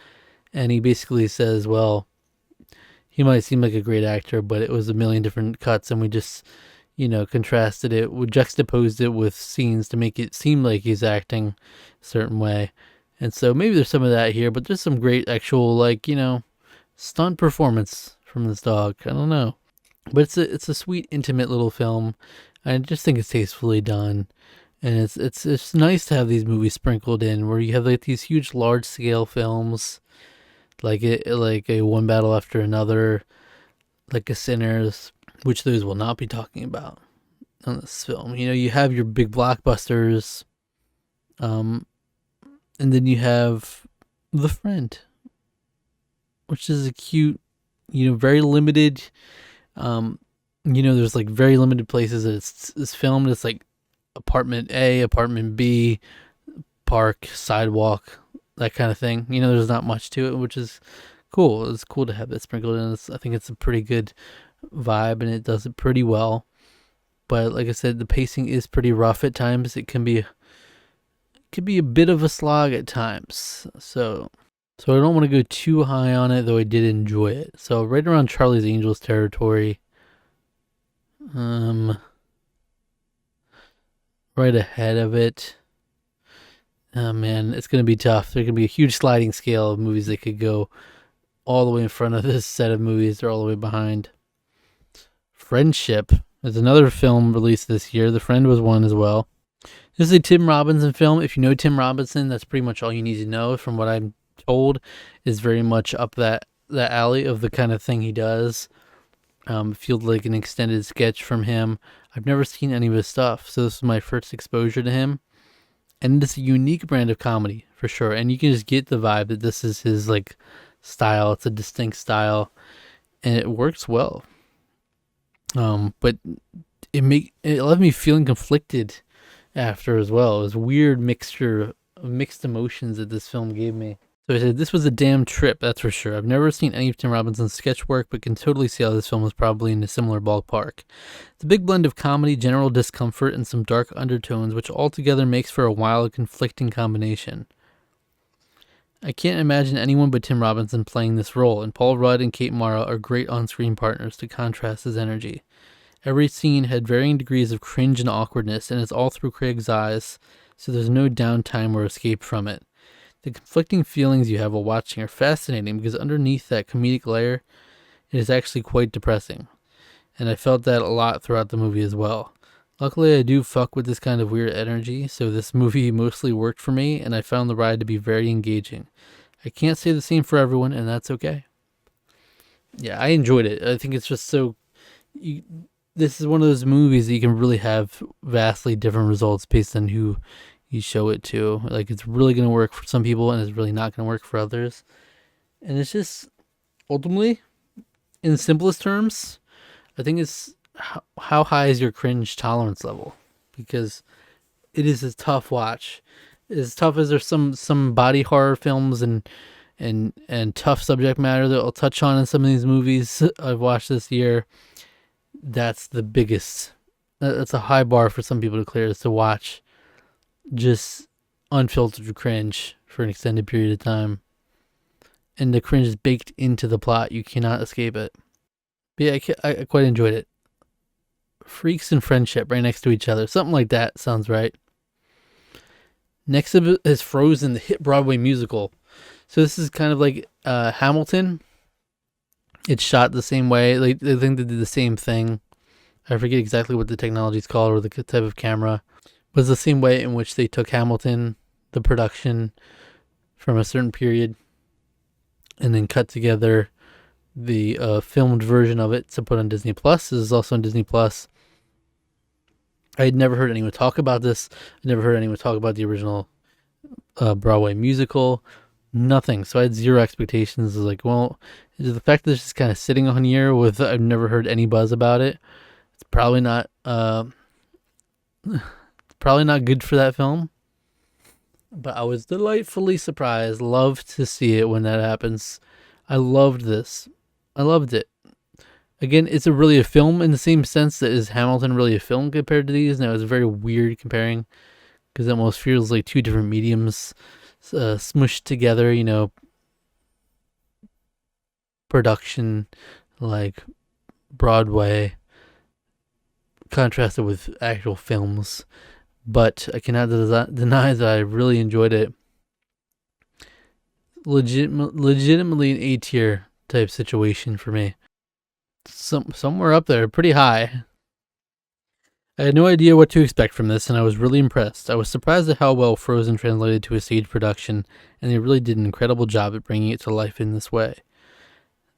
and he basically says, well, he might seem like a great actor, but it was a million different cuts, and we just, contrasted it, we juxtaposed it with scenes to make it seem like he's acting a certain way. And so maybe there's some of that here, but there's some great actual, stunt performance from this dog. I don't know. But it's a sweet, intimate little film. I just think it's tastefully done. And it's nice to have these movies sprinkled in where you have like these huge large scale films like a One Battle After Another, like a Sinners, which those will not be talking about on this film. You have your big blockbusters, and then you have The Friend, which is a cute, very limited. There's like very limited places that it's filmed. It's like apartment A, apartment B, park, sidewalk, that kind of thing. There's not much to it, which is cool. It's cool to have that sprinkled in. I think it's a pretty good vibe, and it does it pretty well. But like I said, the pacing is pretty rough at times. It can be a bit of a slog at times. So I don't want to go too high on it, though I did enjoy it. So right around Charlie's Angels territory. Right ahead of it. Oh man, it's going to be tough. There's going to be a huge sliding scale of movies that could go all the way in front of this set of movies or all the way behind. Friendship is another film released this year. The Friend was one as well. This is a Tim Robinson film. If you know Tim Robinson, that's pretty much all you need to know. From what I'm told, is very much up that alley of the kind of thing he does. Feels like an extended sketch from him. I've never seen any of his stuff, so this is my first exposure to him. And it's a unique brand of comedy, for sure. And you can just get the vibe that this is his, style. It's a distinct style, and it works well. But it left me feeling conflicted after as well. It was a weird mixture of mixed emotions that this film gave me. So I said, this was a damn trip, that's for sure. I've never seen any of Tim Robinson's sketch work, but can totally see how this film was probably in a similar ballpark. It's a big blend of comedy, general discomfort, and some dark undertones, which altogether makes for a wild, conflicting combination. I can't imagine anyone but Tim Robinson playing this role, and Paul Rudd and Kate Mara are great on-screen partners to contrast his energy. Every scene had varying degrees of cringe and awkwardness, and it's all through Craig's eyes, so there's no downtime or escape from it. The conflicting feelings you have while watching are fascinating because underneath that comedic layer, it is actually quite depressing. And I felt that a lot throughout the movie as well. Luckily, I do fuck with this kind of weird energy, so this movie mostly worked for me, and I found the ride to be very engaging. I can't say the same for everyone, and that's okay. Yeah, I enjoyed it. I think it's just so... this is one of those movies that you can really have vastly different results based on who you show it to. It's really going to work for some people, and it's really not going to work for others. And it's just, ultimately, in the simplest terms, I think it's how high is your cringe tolerance level? Because it is a tough watch. As tough as there's some body horror films and tough subject matter that I'll touch on in some of these movies I've watched this year, that's the biggest. That's a high bar for some people to clear, is to watch just unfiltered cringe for an extended period of time. And the cringe is baked into the plot. You cannot escape it. But yeah, I quite enjoyed it. Freaks and Friendship right next to each other. Something like that sounds right. Next up is Frozen, the hit Broadway musical. So this is kind of like Hamilton. It's shot the same way. I think they did the same thing. I forget exactly what the technology is called or the type of camera. But it's the same way in which they took Hamilton, the production, from a certain period, and then cut together the filmed version of it to put on Disney Plus. This is also on Disney Plus. I had never heard anyone talk about this. I never heard anyone talk about the original Broadway musical. Nothing. So I had zero expectations. I was like, well, the fact that it's just kind of sitting on here with I've never heard any buzz about it. It's probably not good for that film. But I was delightfully surprised. Loved to see it when that happens. I loved this. I loved it. Again, it's really a film in the same sense that is Hamilton really a film compared to these. Now, it's very weird comparing because it almost feels like two different mediums smushed together, production, like Broadway, contrasted with actual films. But I cannot deny that I really enjoyed it. Legitimately an A tier type situation for me. Somewhere up there, pretty high. I had no idea what to expect from this, and I was really impressed. I was surprised at how well Frozen translated to a stage production, and they really did an incredible job at bringing it to life in this way.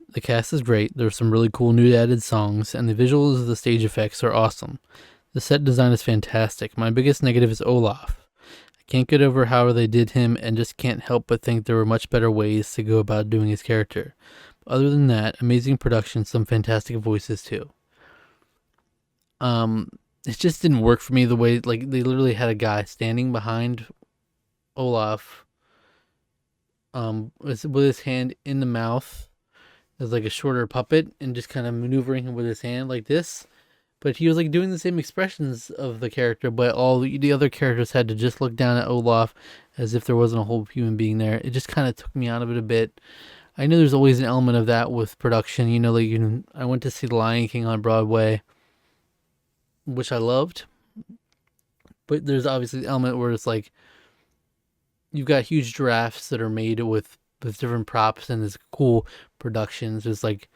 The cast is great, there's some really cool new added songs, and the visuals of the stage effects are awesome. The set design is fantastic. My biggest negative is Olaf. I can't get over how they did him, and just can't help but think there were much better ways to go about doing his character. Other than that, amazing production, some fantastic voices too. It just didn't work for me the way, like, they literally had a guy standing behind Olaf, with his hand in the mouth as like a shorter puppet and just kind of maneuvering him with his hand like this. But he was like doing the same expressions of the character, but all the other characters had to just look down at Olaf as if there wasn't a whole human being there. It just kind of took me out of it a bit. I know there's always an element of that with production. You know, like I went to see The Lion King on Broadway, which I loved. But there's obviously the element where it's like you've got huge giraffes that are made with different props and it's cool productions. It's like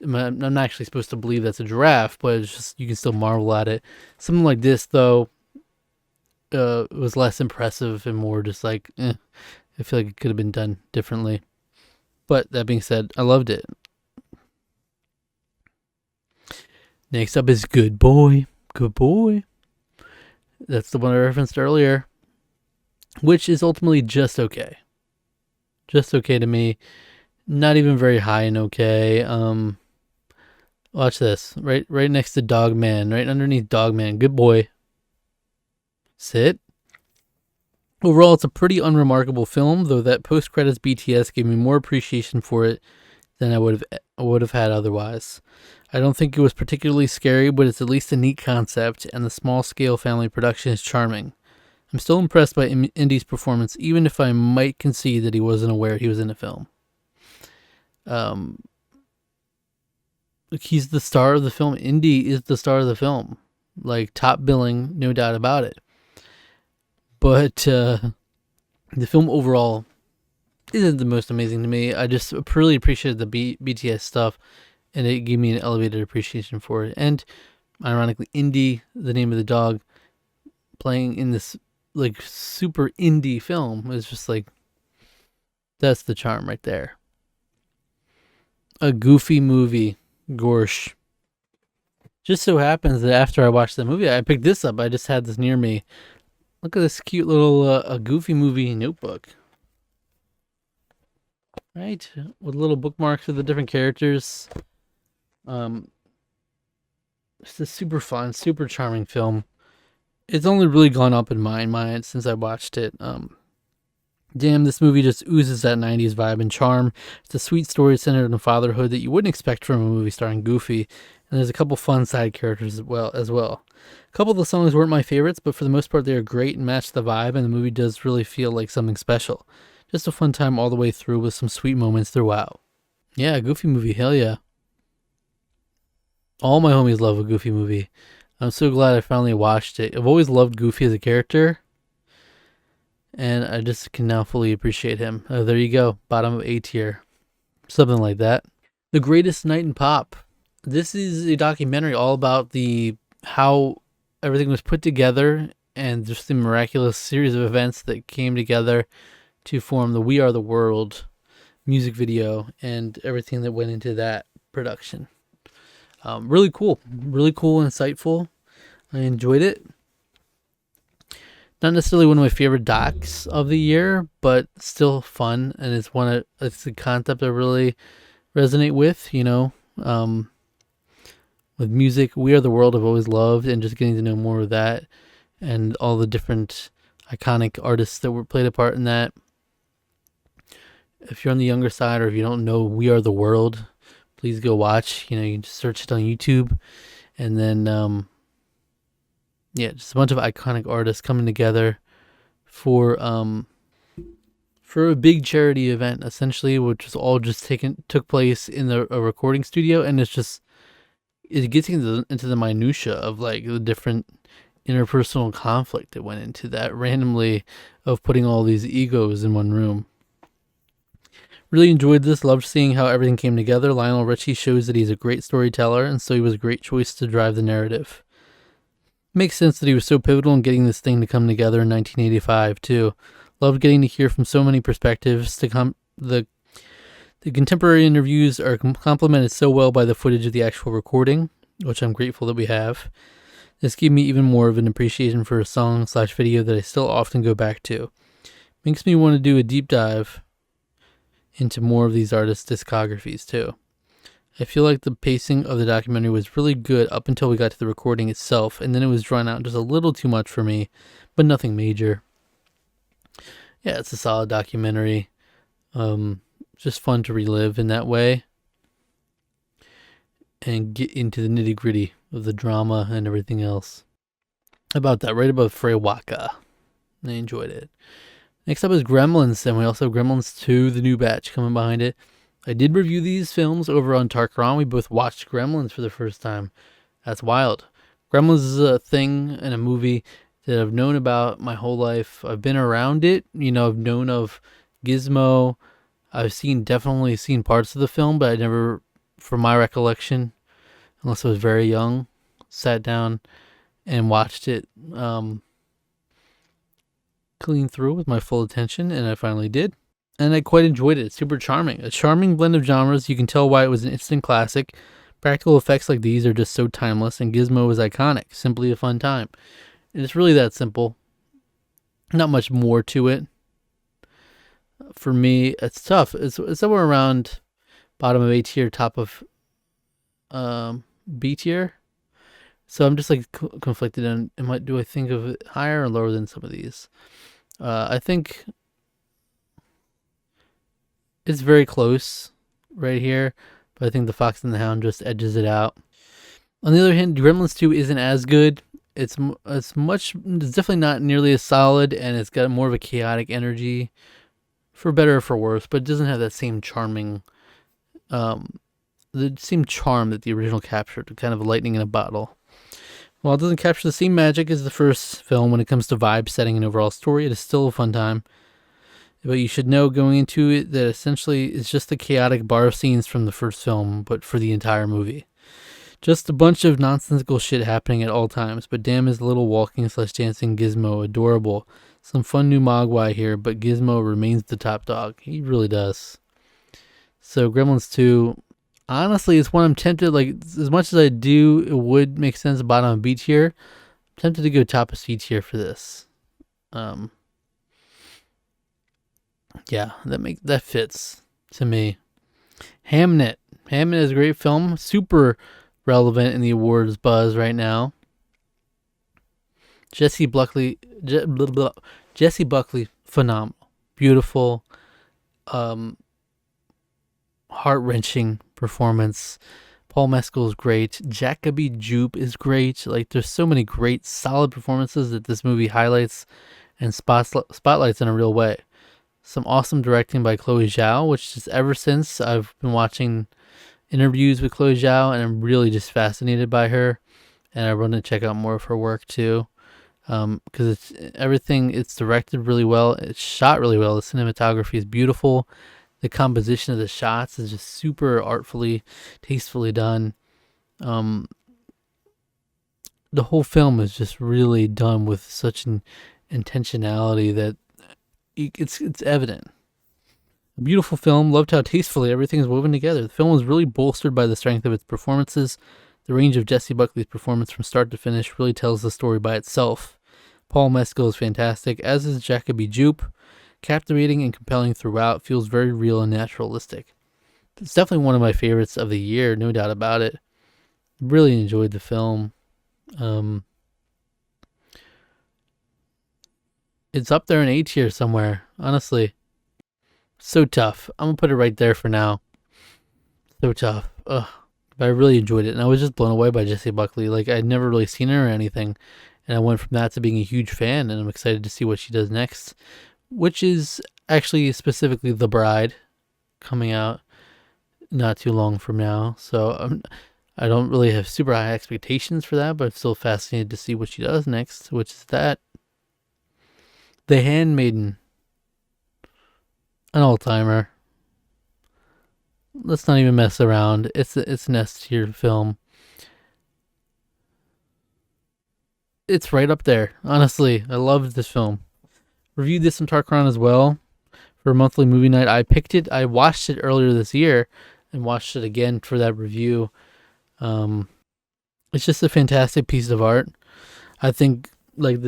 I'm not actually supposed to believe that's a giraffe, but it's just you can still marvel at it. Something like this, though, was less impressive and more just like, I feel like it could have been done differently. But that being said, I loved it. Next up is Good Boy. Good Boy. That's the one I referenced earlier, which is ultimately just okay. Just okay to me. Not even very high and okay. Watch this. Right next to Dogman. Right underneath Dogman. Good Boy. Sit. Overall, it's a pretty unremarkable film, though that post-credits BTS gave me more appreciation for it than I would have had otherwise. I don't think it was particularly scary, but it's at least a neat concept, and the small-scale family production is charming. I'm still impressed by Indy's performance, even if I might concede that he wasn't aware he was in a film. He's the star of the film. Indy is the star of the film. Like, top billing, no doubt about it. But the film overall isn't the most amazing to me. I just really appreciated the BTS stuff, and it gave me an elevated appreciation for it. And ironically, Indy, the name of the dog, playing in this like super indie film is just like, that's the charm right there. A goofy movie, Gorsh. Just so happens that after I watched the movie, I picked this up. I just had this near me. Look at this cute little a Goofy Movie notebook. Right? With little bookmarks of the different characters. It's a super fun, super charming film. It's only really gone up in my mind since I watched it. Damn, this movie just oozes that 90s vibe and charm. It's a sweet story centered on fatherhood that you wouldn't expect from a movie starring Goofy. And there's a couple fun side characters as well. A couple of the songs weren't my favorites, but for the most part they are great and match the vibe, and the movie does really feel like something special. Just a fun time all the way through with some sweet moments throughout. Yeah, Goofy Movie, hell yeah. All my homies love a Goofy Movie. I'm so glad I finally watched it. I've always loved Goofy as a character, and I just can now fully appreciate him. There you go, bottom of A tier. Something like that. The Greatest Night in Pop. This is a documentary all about how everything was put together and just the miraculous series of events that came together to form the We Are the World music video and everything that went into that production. Really cool, insightful. I enjoyed it. Not necessarily one of my favorite docs of the year, but still fun, and it's a concept I really resonate with. With music, We Are the World I've always loved, and just getting to know more of that and all the different iconic artists that played a part in that. If you're on the younger side, or if you don't know We Are the World, please go watch. You can just search it on YouTube, and then just a bunch of iconic artists coming together for for a big charity event, essentially, which was all just took place in a recording studio, and it gets into the minutia of like the different interpersonal conflict that went into that randomly of putting all these egos in one room. Really enjoyed this. Loved seeing how everything came together. Lionel Richie shows that he's a great storyteller, and so he was a great choice to drive the narrative. Makes sense that he was so pivotal in getting this thing to come together in 1985 too. Loved getting to hear from so many perspectives. The contemporary interviews are complemented so well by the footage of the actual recording, which I'm grateful that we have. This gave me even more of an appreciation for a song/video that I still often go back to. Makes me want to do a deep dive into more of these artists' discographies too. I feel like the pacing of the documentary was really good up until we got to the recording itself, and then it was drawn out just a little too much for me, but nothing major. Yeah, it's a solid documentary. Just fun to relive in that way and get into the nitty gritty of the drama and everything else. About that, right above Frey Waka. I enjoyed it. Next up is Gremlins, and we also have Gremlins 2, the new batch coming behind it. I did review these films over on Tarkaron. We both watched Gremlins for the first time. That's wild. Gremlins is a thing and a movie that I've known about my whole life. I've been around it. I've known of Gizmo. I've definitely seen parts of the film, but I never, from my recollection, unless I was very young, sat down and watched it clean through with my full attention, and I finally did. And I quite enjoyed it. It's super charming. A charming blend of genres. You can tell why it was an instant classic. Practical effects like these are just so timeless, and Gizmo is iconic. Simply a fun time. And it's really that simple. Not much more to it. For me, it's tough. It's somewhere around bottom of A tier, top of B tier. So I'm just like conflicted on, do I think of it higher or lower than some of these? I think it's very close right here, but I think The Fox and the Hound just edges it out. On the other hand, Gremlins 2 isn't as good. It's definitely not nearly as solid, and it's got more of a chaotic energy, for better or for worse, but it doesn't have that same charming, the same charm that the original captured, kind of lightning in a bottle. While it doesn't capture the same magic as the first film when it comes to vibe, setting, and overall story, it is still a fun time. But you should know going into it that essentially it's just the chaotic bar scenes from the first film, but for the entire movie. Just a bunch of nonsensical shit happening at all times, but damn is the little walking/dancing Gizmo adorable. Some fun new Mogwai here, but Gizmo remains the top dog. He really does. So Gremlins 2, honestly, it's one I'm tempted, like, as much as I do, it would make sense bottom of B tier. I'm tempted to go top of C tier for this. Yeah, that fits to me. Hamnet. Hamnet is a great film. Super relevant in the awards buzz right now. Jesse Buckley, phenomenal. Beautiful. Heart-wrenching performance. Paul Mescal is great. Jacoby Jupe is great. Like, there's so many great, solid performances that this movie highlights and spotlights in a real way. Some awesome directing by Chloe Zhao, which is ever since I've been watching interviews with Chloe Zhao, and I'm really just fascinated by her. And I want to check out more of her work too, because it's directed really well. It's shot really well. The cinematography is beautiful. The composition of the shots is just super artfully, tastefully done. The whole film is just really done with such an intentionality that it's evident. A beautiful film. Loved how tastefully everything is woven together. The film was really bolstered by the strength of its performances. The range of Jessie Buckley's performance from start to finish really tells the story by itself. Paul Mescal is fantastic, as is Jacoby Jupe. Captivating and compelling throughout, feels very real and naturalistic. It's definitely one of my favorites of the year, no doubt about it. Really enjoyed the film. It's up there in A tier somewhere, honestly. So tough. I'm going to put it right there for now. So tough. Ugh. But I really enjoyed it, and I was just blown away by Jessie Buckley. Like, I'd never really seen her or anything, and I went from that to being a huge fan, and I'm excited to see what she does next, which is actually specifically The Bride, coming out not too long from now. So I don't really have super high expectations for that, but I'm still fascinated to see what she does next, which is that. The Handmaiden, an all-timer. Let's not even mess around. It's an S tier film. It's right up there. Honestly, I loved this film. Reviewed this in Tarkron as well for a monthly movie night. I picked it. I watched it earlier this year and watched it again for that review. It's just a fantastic piece of art. I think like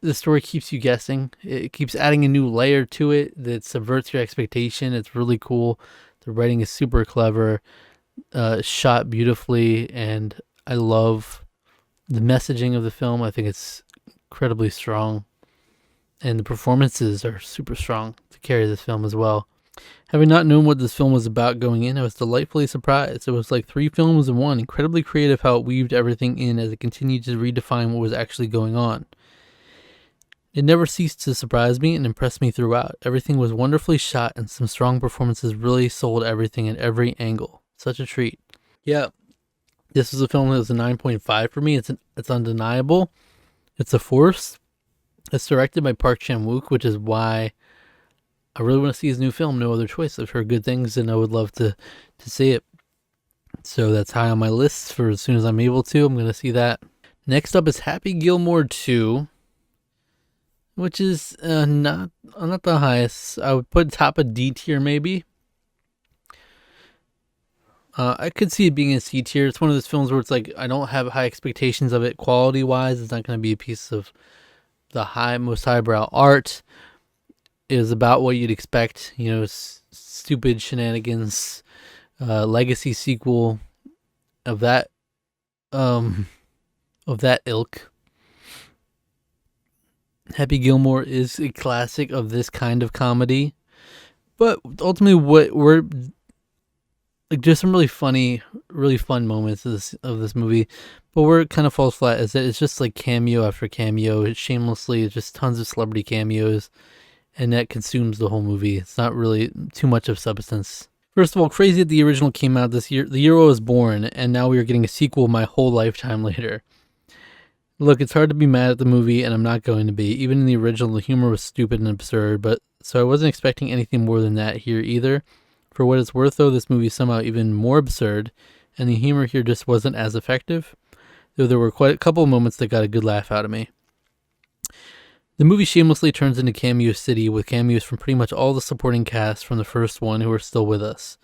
the story keeps you guessing. It keeps adding a new layer to it that subverts your expectation. It's really cool. The writing is super clever, shot beautifully, and I love the messaging of the film. I think it's incredibly strong, and the performances are super strong to carry this film as well. Having not known what this film was about going in, I was delightfully surprised. It was like 3 films in one, incredibly creative how it weaved everything in as it continued to redefine what was actually going on. It never ceased to surprise me and impress me throughout. Everything was wonderfully shot, and some strong performances really sold everything at every angle. Such a treat. Yeah, this was a film that was a 9.5 for me. It's undeniable. It's a force. It's directed by Park Chan-wook, which is why I really want to see his new film. No other choice. I've heard good things, and I would love to see it. So that's high on my list for as soon as I'm able to. I'm going to see that. Next up is Happy Gilmore 2. Which is not the highest. I would put top of D tier maybe. I could see it being a C tier. It's one of those films where it's like I don't have high expectations of it quality wise. It's not going to be a piece of the most highbrow art. It is about what you'd expect. You know, stupid shenanigans, legacy sequel of that ilk. Happy Gilmore is a classic of this kind of comedy, but ultimately, what we're like, there's some really fun moments of this movie, but where it kind of falls flat is that it's just like cameo after cameo. It's shamelessly, it's just tons of celebrity cameos, and that consumes the whole movie. It's not really too much of substance. First of all, crazy that the original came out this year. The year I was born, and now we are getting a sequel my whole lifetime later. Look, it's hard to be mad at the movie, and I'm not going to be. Even in the original, the humor was stupid and absurd, but so I wasn't expecting anything more than that here either. For what it's worth, though, this movie is somehow even more absurd, and the humor here just wasn't as effective, though there were quite a couple of moments that got a good laugh out of me. The movie shamelessly turns into Cameo City with cameos from pretty much all the supporting cast from the first one who are still with us,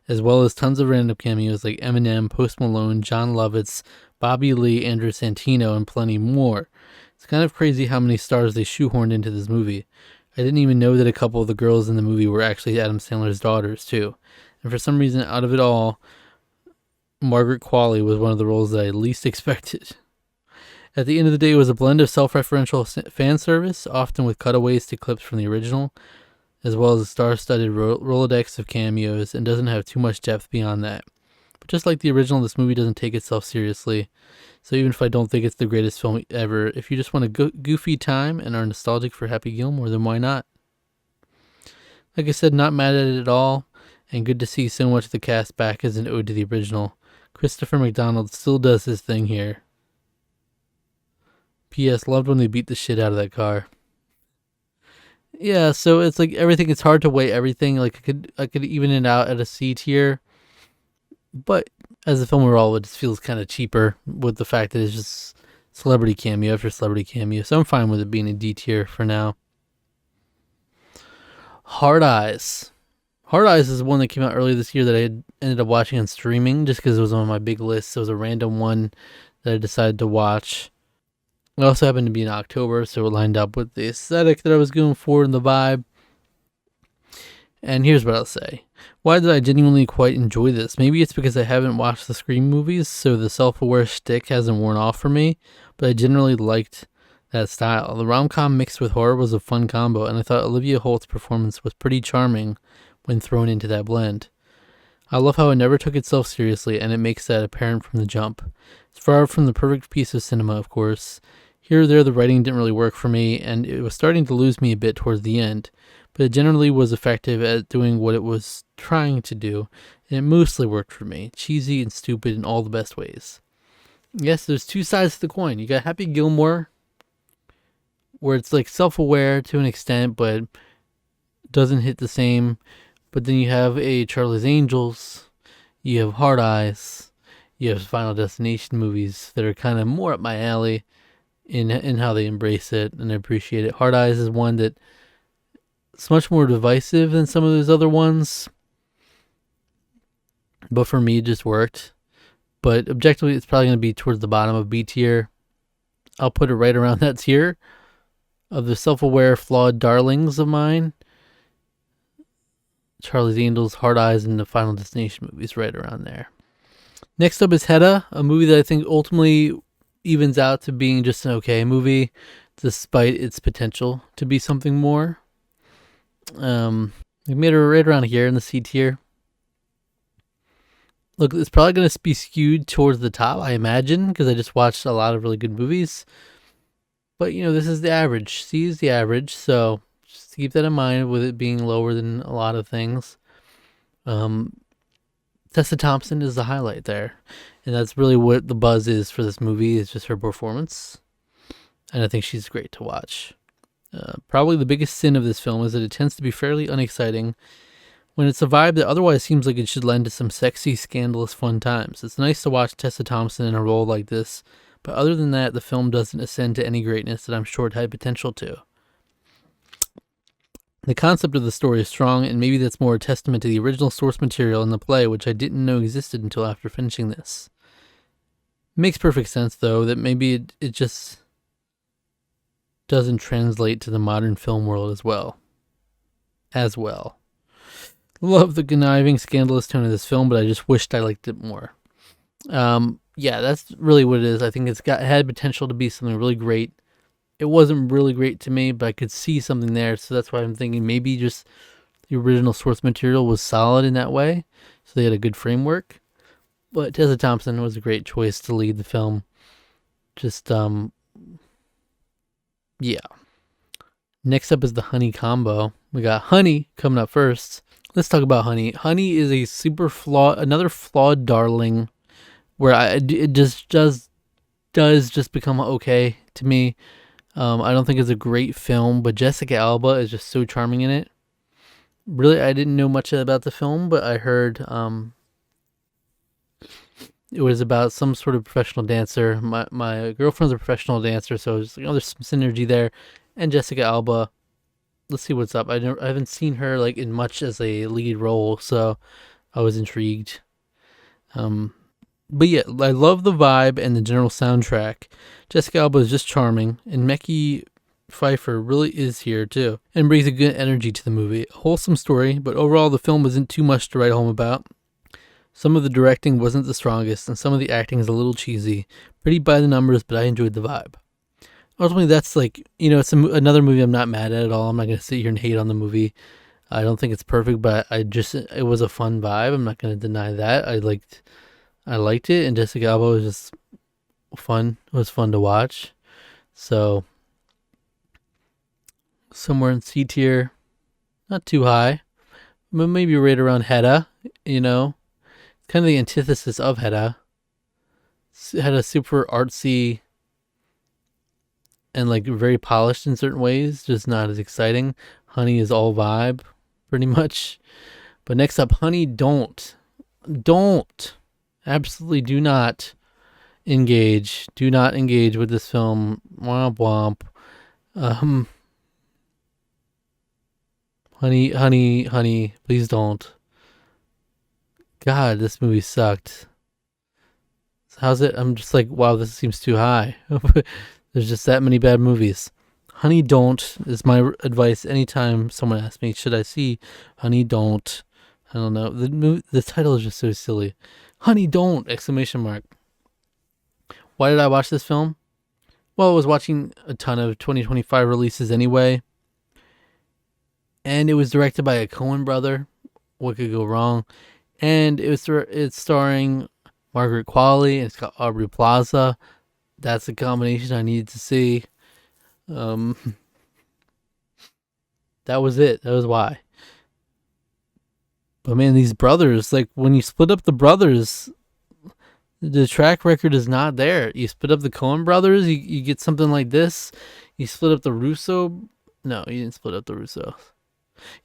as well as tons of random cameos like Eminem, Post Malone, Jon Lovitz, Bobby Lee, Andrew Santino, and plenty more. It's kind of crazy how many stars they shoehorned into this movie. I didn't even know that a couple of the girls in the movie were actually Adam Sandler's daughters, too. And for some reason, out of it all, Margaret Qualley was one of the roles that I least expected. At the end of the day, it was a blend of self-referential fan service, often with cutaways to clips from the original, as well as a star-studded Rolodex of cameos, and doesn't have too much depth beyond that. But just like the original, this movie doesn't take itself seriously. So even if I don't think it's the greatest film ever, if you just want a goofy time and are nostalgic for Happy Gilmore, then why not? Like I said, not mad at it at all, and good to see so much of the cast back as an ode to the original. Christopher McDonald still does his thing here. P.S. Loved when they beat the shit out of that car. Yeah, so it's like everything. It's hard to weigh everything. Like I could even it out at a C tier, but as a film overall, it just feels kind of cheaper with the fact that it's just celebrity cameo after celebrity cameo. So I'm fine with it being a D tier for now. Hard Eyes. Hard Eyes is one that came out earlier this year that I had ended up watching on streaming just because it was on my big list. It was a random one that I decided to watch. It also happened to be in October, so it lined up with the aesthetic that I was going for and the vibe. And here's what I'll say. Why did I genuinely quite enjoy this? Maybe it's because I haven't watched the Scream movies, so the self-aware shtick hasn't worn off for me, but I generally liked that style. The rom-com mixed with horror was a fun combo, and I thought Olivia Holt's performance was pretty charming when thrown into that blend. I love how it never took itself seriously, and it makes that apparent from the jump. It's far from the perfect piece of cinema, of course. Here or there, the writing didn't really work for me, and it was starting to lose me a bit towards the end, but it generally was effective at doing what it was trying to do, and it mostly worked for me, cheesy and stupid in all the best ways. Yes, there's two sides to the coin. You got Happy Gilmore, where it's like self-aware to an extent, but doesn't hit the same. But then you have a Charlie's Angels, you have Hard Eyes, you have Final Destination movies that are kind of more up my alley in how they embrace it and appreciate it. Hard Eyes is one that it's much more divisive than some of those other ones, but for me it just worked. But objectively, it's probably going to be towards the bottom of B tier. I'll put it right around that tier of the self-aware, flawed darlings of mine. Charlie's Angels, Hard Eyes, and the Final Destination movies right around there. Next up is Hedda, a movie that I think ultimately evens out to being just an okay movie, despite its potential to be something more. We made it right around here in the C tier. Look, it's probably going to be skewed towards the top, I imagine, because I just watched a lot of really good movies. But, this is the average. C is the average, so just keep that in mind with it being lower than a lot of things. Tessa Thompson is the highlight there. And that's really what the buzz is for this movie, is just her performance. And I think she's great to watch. Probably the biggest sin of this film is that it tends to be fairly unexciting when it's a vibe that otherwise seems like it should lend to some sexy, scandalous fun times. It's nice to watch Tessa Thompson in a role like this, but other than that, the film doesn't ascend to any greatness that I'm sure it had potential to. The concept of the story is strong, and maybe that's more a testament to the original source material in the play, which I didn't know existed until after finishing this. It makes perfect sense, though, that maybe it just doesn't translate to the modern film world as well. Love the conniving, scandalous tone of this film, but I just wished I liked it more. Yeah, that's really what it is. I think it had potential to be something really great. It wasn't really great to me, but I could see something there, so that's why I'm thinking maybe just the original source material was solid in that way, so they had a good framework. But Tessa Thompson was a great choice to lead the film. Just, yeah. Next up is the Honey combo. We got Honey coming up first. Let's talk about Honey. Honey is a another flawed darling, where it just does just become okay to me. I don't think it's a great film, but Jessica Alba is just so charming in it. Really, I didn't know much about the film, but I heard it was about some sort of professional dancer. My girlfriend's a professional dancer, so there's some synergy there. And Jessica Alba. Let's see what's up. I haven't seen her like in much as a lead role, so I was intrigued. But yeah, I love the vibe and the general soundtrack. Jessica Alba is just charming, and Mekhi Phifer really is here too, and brings a good energy to the movie. A wholesome story, but overall the film wasn't too much to write home about. Some of the directing wasn't the strongest, and some of the acting is a little cheesy. Pretty by the numbers, but I enjoyed the vibe. Ultimately, that's it's another movie I'm not mad at all. I'm not going to sit here and hate on the movie. I don't think it's perfect, but it was a fun vibe. I'm not going to deny that. I liked it, and Jessica Alba was just fun. It was fun to watch. So, somewhere in C tier, not too high, but maybe right around Hedda, kind of the antithesis of Hedda. Hedda super artsy, and very polished in certain ways, just not as exciting. Honey is all vibe, pretty much. But next up, Honey, don't, absolutely do not engage. Do not engage with this film. Womp womp. Honey, please don't. God, this movie sucked. How's it? I'm just like, wow, this seems too high. There's just that many bad movies. Honey, don't is my advice anytime someone asks me, should I see Honey, don't? I don't know. The title is just so silly. Honey, don't! ! Why did I watch this film? Well, I was watching a ton of 2025 releases anyway. And it was directed by a Coen brother. What could go wrong? And it's starring Margaret Qualley, and it's got Aubrey Plaza. that's a combination I needed to see. Um, that was it. That was why. But man, these brothers, like when you split up the brothers, the track record is not there. You split up the Coen brothers, you get something like this. You split up the Russo. No, you didn't split up the Russo.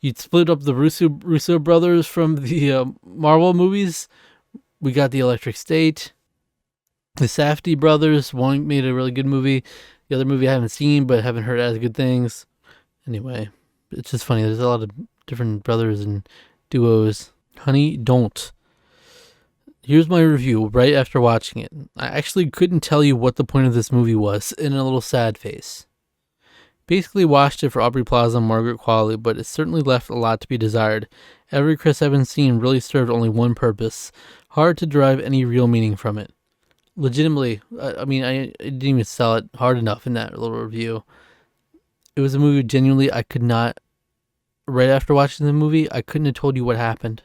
You split up the Russo brothers from the Marvel movies. We got the Electric State. The Safdie brothers. One made a really good movie. The other movie I haven't seen but haven't heard as good things. Anyway, it's just funny. There's a lot of different brothers and duos. Honey, don't. Here's my review right after watching it. I actually couldn't tell you what the point of this movie was, in a little sad face. Basically watched it for Aubrey Plaza and Margaret Qualley, but it certainly left a lot to be desired. Every Chris Evans scene really served only one purpose. Hard to derive any real meaning from it. Legitimately, I didn't even sell it hard enough in that little review. It was a movie genuinely I could not, right after watching the movie, I couldn't have told you what happened.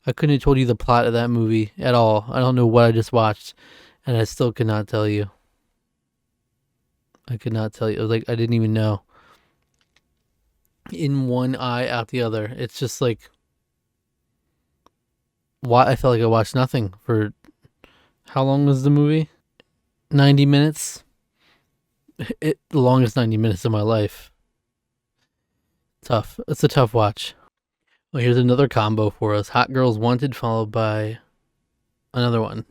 I couldn't have told you the plot of that movie at all. I don't know what I just watched, and I still could not tell you. I could not tell you. It was like I didn't even know. In one eye, out the other. It's just like, why I felt like I watched nothing for. How long was the movie? 90 minutes. The longest 90 minutes of my life. Tough. It's a tough watch. Well, here's another combo for us. Hot Girls Wanted followed by another one.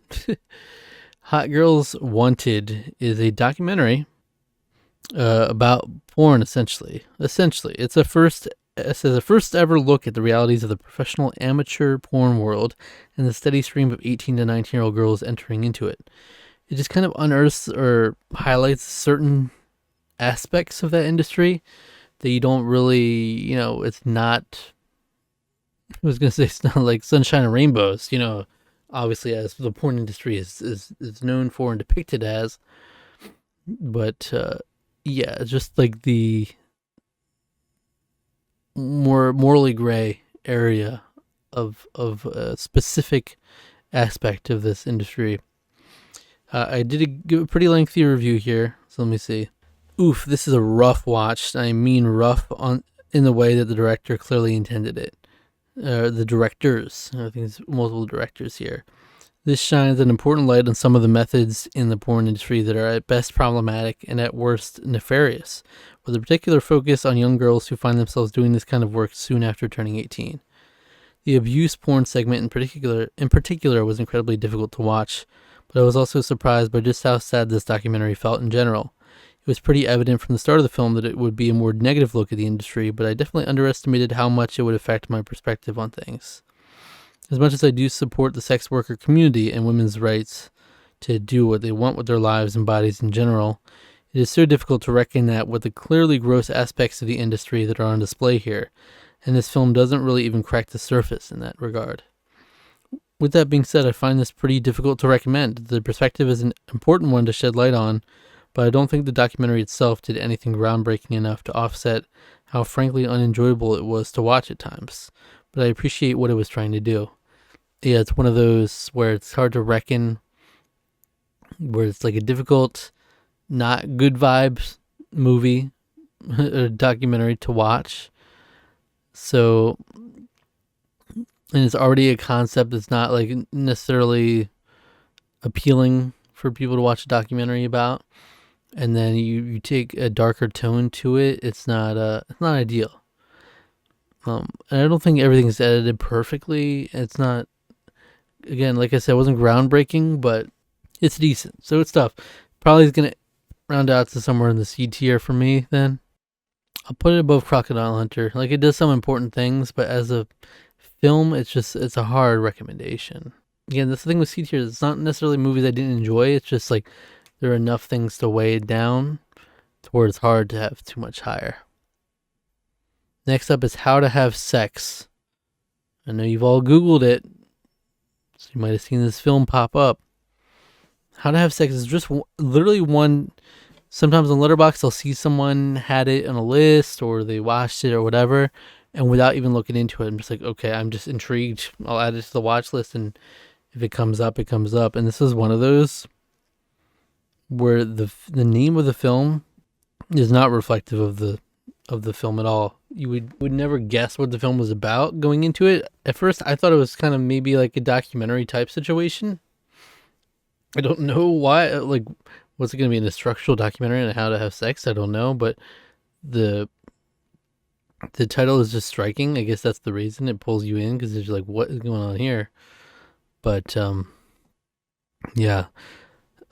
Hot Girls Wanted is a documentary about porn, essentially. It's a first ever look at the realities of the professional amateur porn world and the steady stream of 18 to 19-year-old girls entering into it. It just kind of unearths or highlights certain aspects of that industry that you don't really, it's not, I was going to say it's not like sunshine and rainbows, obviously as the porn industry is known for and depicted as. But, yeah, it's just like the more morally gray area of a specific aspect of this industry. I did a pretty lengthy review here, so let me see. Oof, this is a rough watch. I mean rough in the way that the director clearly intended it. The directors, I think there's multiple directors here. This shines an important light on some of the methods in the porn industry that are at best problematic and at worst nefarious, with a particular focus on young girls who find themselves doing this kind of work soon after turning 18. The abuse porn segment in particular was incredibly difficult to watch, but I was also surprised by just how sad this documentary felt in general. It was pretty evident from the start of the film that it would be a more negative look at the industry, but I definitely underestimated how much it would affect my perspective on things. As much as I do support the sex worker community and women's rights to do what they want with their lives and bodies in general, it is so difficult to reckon that with the clearly gross aspects of the industry that are on display here, and this film doesn't really even crack the surface in that regard. With that being said, I find this pretty difficult to recommend. The perspective is an important one to shed light on, but I don't think the documentary itself did anything groundbreaking enough to offset how frankly unenjoyable it was to watch at times. But I appreciate what it was trying to do. Yeah, it's one of those where it's hard to reckon, where it's like a difficult, not good vibes movie, or documentary to watch. So, and it's already a concept that's not like necessarily appealing for people to watch a documentary about. And then you take a darker tone to it. It's not ideal. And I don't think everything's edited perfectly. It's not, again, like I said, it wasn't groundbreaking, but it's decent. So it's tough. Probably is going to round out to somewhere in the C tier for me then. I'll put it above Crocodile Hunter. Like, it does some important things, but as a film, it's a hard recommendation. Again, that's the thing with C tier. It's not necessarily movies I didn't enjoy. It's just like there are enough things to weigh it down to where it's hard to have too much higher. Next up is How to Have Sex. I know you've all Googled it, so you might have seen this film pop up. How to Have Sex is just literally one. Sometimes on Letterboxd, I'll see someone had it on a list or they watched it or whatever, and without even looking into it, I'm just like, okay, I'm just intrigued. I'll add it to the watch list, and if it comes up, it comes up. And this is one of those. where the name of the film is not reflective of the film at all. You would never guess what the film was about going into it. At first, I thought it was kind of maybe like a documentary type situation. I don't know why. Like, what's it going to be, an instructional documentary on how to have sex? I don't know, but the title is just striking. I guess that's the reason it pulls you in, because it's like, what is going on here? But yeah,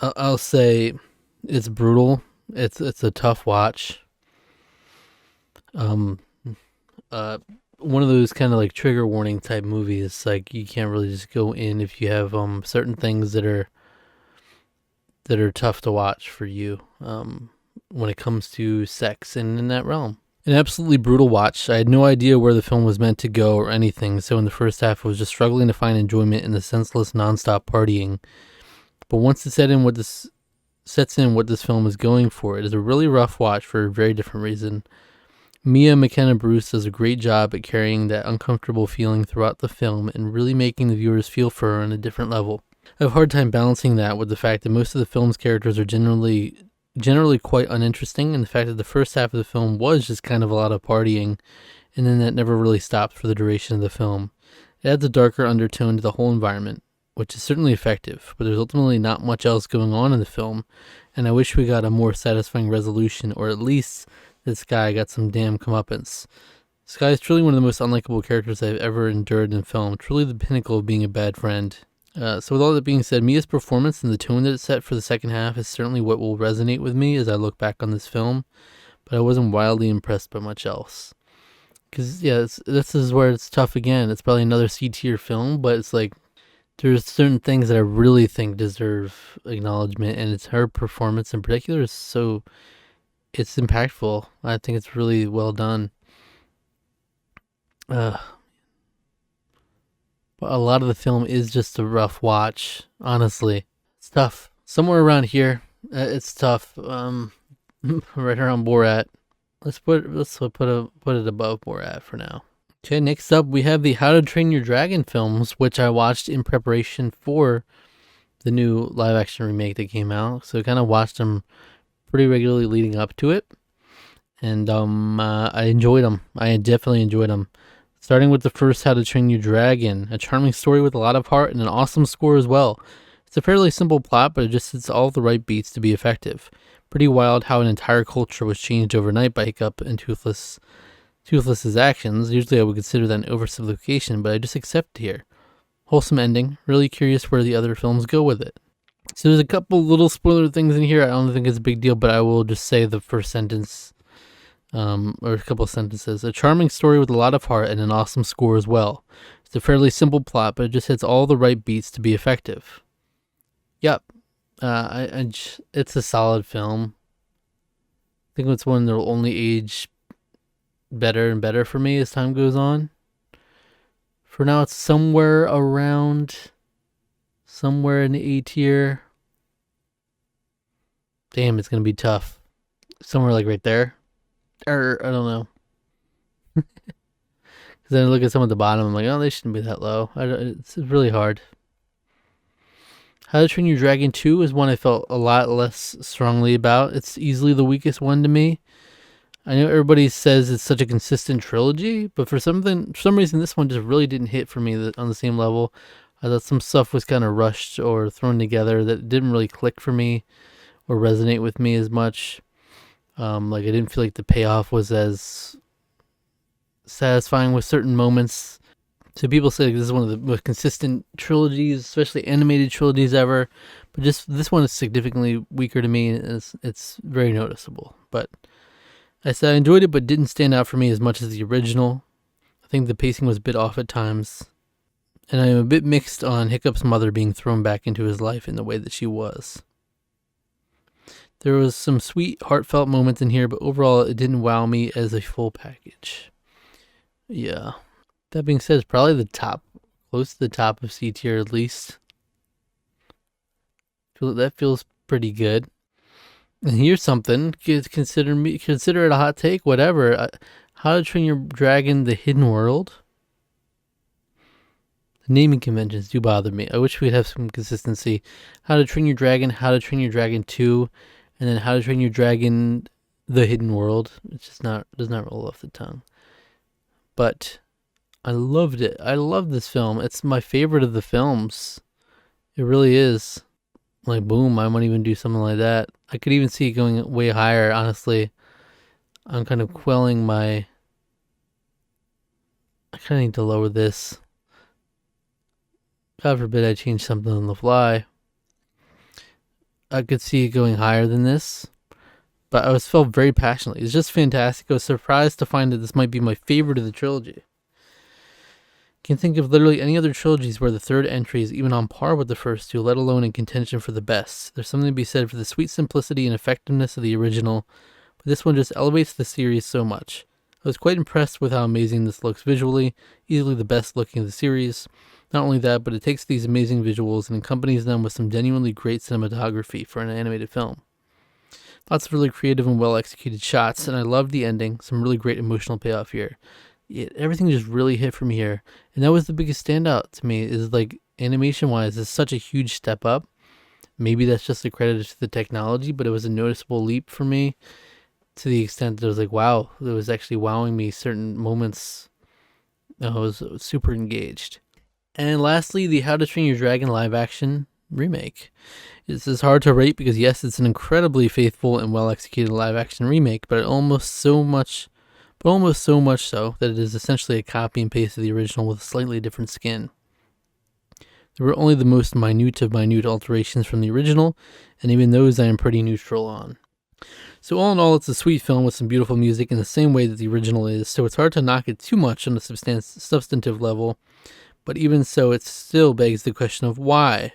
I'll say it's brutal. It's a tough watch. One of those kind of like trigger warning type movies. Like, you can't really just go in if you have certain things that are tough to watch for you when it comes to sex and in that realm. An absolutely brutal watch. I had no idea where the film was meant to go or anything, so in the first half I was just struggling to find enjoyment in the senseless nonstop partying. But once it sets in what this film is going for, it is a really rough watch for a very different reason. Mia McKenna Bruce does a great job at carrying that uncomfortable feeling throughout the film and really making the viewers feel for her on a different level. I have a hard time balancing that with the fact that most of the film's characters are generally quite uninteresting, and the fact that the first half of the film was just kind of a lot of partying, and then that never really stopped for the duration of the film. It adds a darker undertone to the whole environment, which is certainly effective, but there's ultimately not much else going on in the film, and I wish we got a more satisfying resolution, or at least this guy got some damn comeuppance. Skye is truly one of the most unlikable characters I've ever endured in film, truly the pinnacle of being a bad friend. So with all that being said, Mia's performance and the tone that it set for the second half is certainly what will resonate with me as I look back on this film, but I wasn't wildly impressed by much else. Because, yeah, this is where it's tough again. It's probably another C-tier film, but it's like, there's certain things that I really think deserve acknowledgement, and it's her performance in particular is so, it's impactful. I think it's really well done. A lot of the film is just a rough watch, honestly. It's tough. Somewhere around here, it's tough. Right around Borat. Let's put it above Borat for now. Okay, next up we have the How to Train Your Dragon films, which I watched in preparation for the new live action remake that came out. So I kind of watched them pretty regularly leading up to it, and I enjoyed them. I definitely enjoyed them. Starting with the first How to Train Your Dragon, a charming story with a lot of heart and an awesome score as well. It's a fairly simple plot, but it just hits all the right beats to be effective. Pretty wild how an entire culture was changed overnight by Hiccup and Toothless's actions. Usually I would consider that an oversimplification, but I just accept it here. Wholesome ending. Really curious where the other films go with it. So there's a couple little spoiler things in here. I don't think it's a big deal, but I will just say the first sentence. Or a couple of sentences. A charming story with a lot of heart and an awesome score as well. It's a fairly simple plot, but it just hits all the right beats to be effective. Yep. It's a solid film. I think it's one that will only age better and better for me as time goes on. For now, it's somewhere in the A tier. Damn, it's going to be tough. Somewhere like right there. Or, I don't know. Because then I look at some at the bottom, I'm like, oh, they shouldn't be that low. It's really hard. How to Train Your Dragon 2 is one I felt a lot less strongly about. It's easily the weakest one to me. I know everybody says it's such a consistent trilogy, but for some reason this one just really didn't hit for me on the same level. I thought some stuff was kind of rushed or thrown together that didn't really click for me or resonate with me as much. Like, I didn't feel like the payoff was as satisfying with certain moments. So people say this is one of the most consistent trilogies, especially animated trilogies ever. But just this one is significantly weaker to me. It's very noticeable. But I said I enjoyed it, but didn't stand out for me as much as the original. I think the pacing was a bit off at times. And I'm a bit mixed on Hiccup's mother being thrown back into his life in the way that she was. There was some sweet, heartfelt moments in here, but overall it didn't wow me as a full package. Yeah. That being said, it's probably the top, close to the top of C tier at least. That feels pretty good. And here's something. Consider it a hot take, whatever. How to Train Your Dragon: The Hidden World. The naming conventions do bother me. I wish we'd have some consistency. How to Train Your Dragon, How to Train Your Dragon 2, and then How to Train Your Dragon The Hidden World. It's just does not roll off the tongue. But I loved it. I love this film. It's my favorite of the films. It really is. Like, boom, I might even do something like that. I could even see it going way higher, honestly. I'm kind of quelling my... I kind of need to lower this. God forbid I change something on the fly. I could see it going higher than this. But I felt very passionately. It's just fantastic. I was surprised to find that this might be my favorite of the trilogy. Can't think of literally any other trilogies where the third entry is even on par with the first two, let alone in contention for the best. There's something to be said for the sweet simplicity and effectiveness of the original, but this one just elevates the series so much. I was quite impressed with how amazing this looks visually, easily the best looking of the series. Not only that, but it takes these amazing visuals and accompanies them with some genuinely great cinematography for an animated film. Lots of really creative and well executed shots, and I loved the ending. Some really great emotional payoff here. Everything just really hit for me here, and that was the biggest standout to me. Is like animation wise, it's such a huge step up. Maybe that's just a credit to the technology, but it was a noticeable leap for me, to the extent that it was like, wow, it was actually wowing me. Certain moments, I was super engaged. And lastly, the How to Train Your Dragon live action remake. This is hard to rate because yes, it's an incredibly faithful and well executed live action remake, but almost so much so that it is essentially a copy and paste of the original with a slightly different skin. There were only the most minute of minute alterations from the original, and even those I am pretty neutral on. So all in all, it's a sweet film with some beautiful music in the same way that the original is, so it's hard to knock it too much on a substantive level, but even so, it still begs the question of why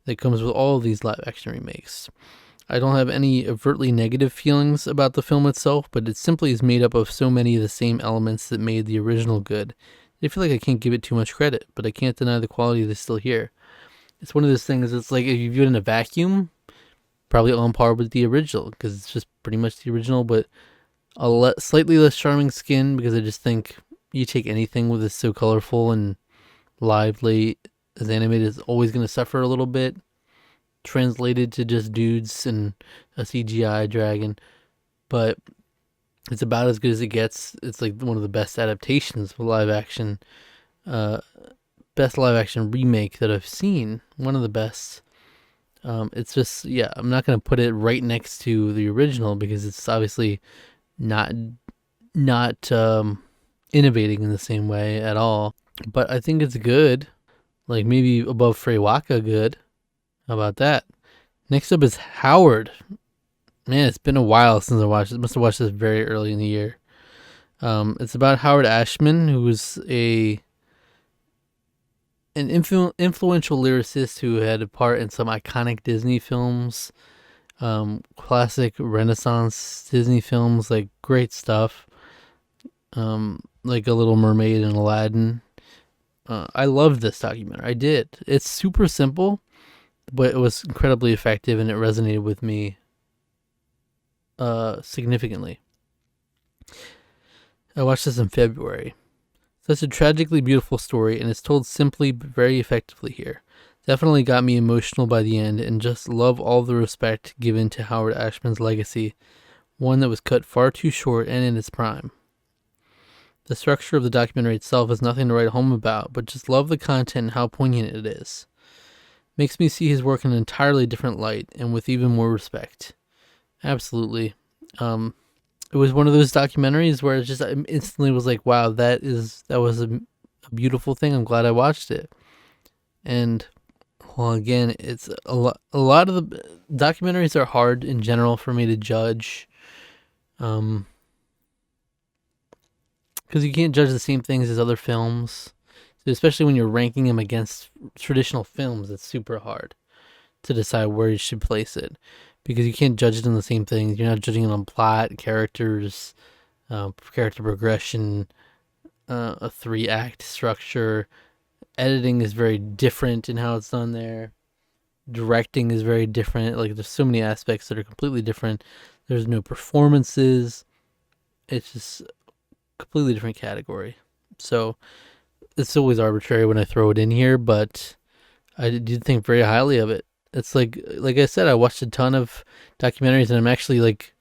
that comes with all of these live action remakes. I don't have any overtly negative feelings about the film itself, but it simply is made up of so many of the same elements that made the original good. I feel like I can't give it too much credit, but I can't deny the quality that's still here. It's one of those things, it's like if you view it in a vacuum, probably on par with the original, because it's just pretty much the original, but slightly less charming skin, because I just think you take anything with it's so colorful and lively as animated, is always going to suffer a little bit. Translated to just dudes and a CGI dragon, but it's about as good as it gets. It's like one of the best adaptations of live action, best live action remake that I've seen. One of the best. It's just, yeah, I'm not going to put it right next to the original because it's obviously not innovating in the same way at all. But I think it's good, like maybe above Frey Waka good. How about that? Next up is Howard. Man, it's been a while since I watched it. Must have watched this very early in the year. It's about Howard Ashman, who was an influential lyricist who had a part in some iconic Disney films, classic Renaissance Disney films, like great stuff, like A Little Mermaid and Aladdin. I loved this documentary. I did. It's super simple, but it was incredibly effective, and it resonated with me significantly. I watched this in February. Such a tragically beautiful story, and it's told simply but very effectively here. Definitely got me emotional by the end, and just love all the respect given to Howard Ashman's legacy, one that was cut far too short and in its prime. The structure of the documentary itself is nothing to write home about, but just love the content and how poignant it is. Makes me see his work in an entirely different light, and with even more respect. Absolutely. It was one of those documentaries where it just instantly was like, wow, that was a beautiful thing. I'm glad I watched it. And well, again, it's a lot of the documentaries are hard in general for me to judge, because you can't judge the same things as other films. So especially when you're ranking them against traditional films, it's super hard to decide where you should place it, because you can't judge it on the same things. You're not judging it on plot, characters, character progression, a 3-act structure. Editing is very different in how it's done there. Directing is very different. Like, there's so many aspects that are completely different. There's no performances. It's just a completely different category. So It's always arbitrary when I throw it in here, but I did think very highly of it. It's like I said, I watched a ton of documentaries, and I'm actually like,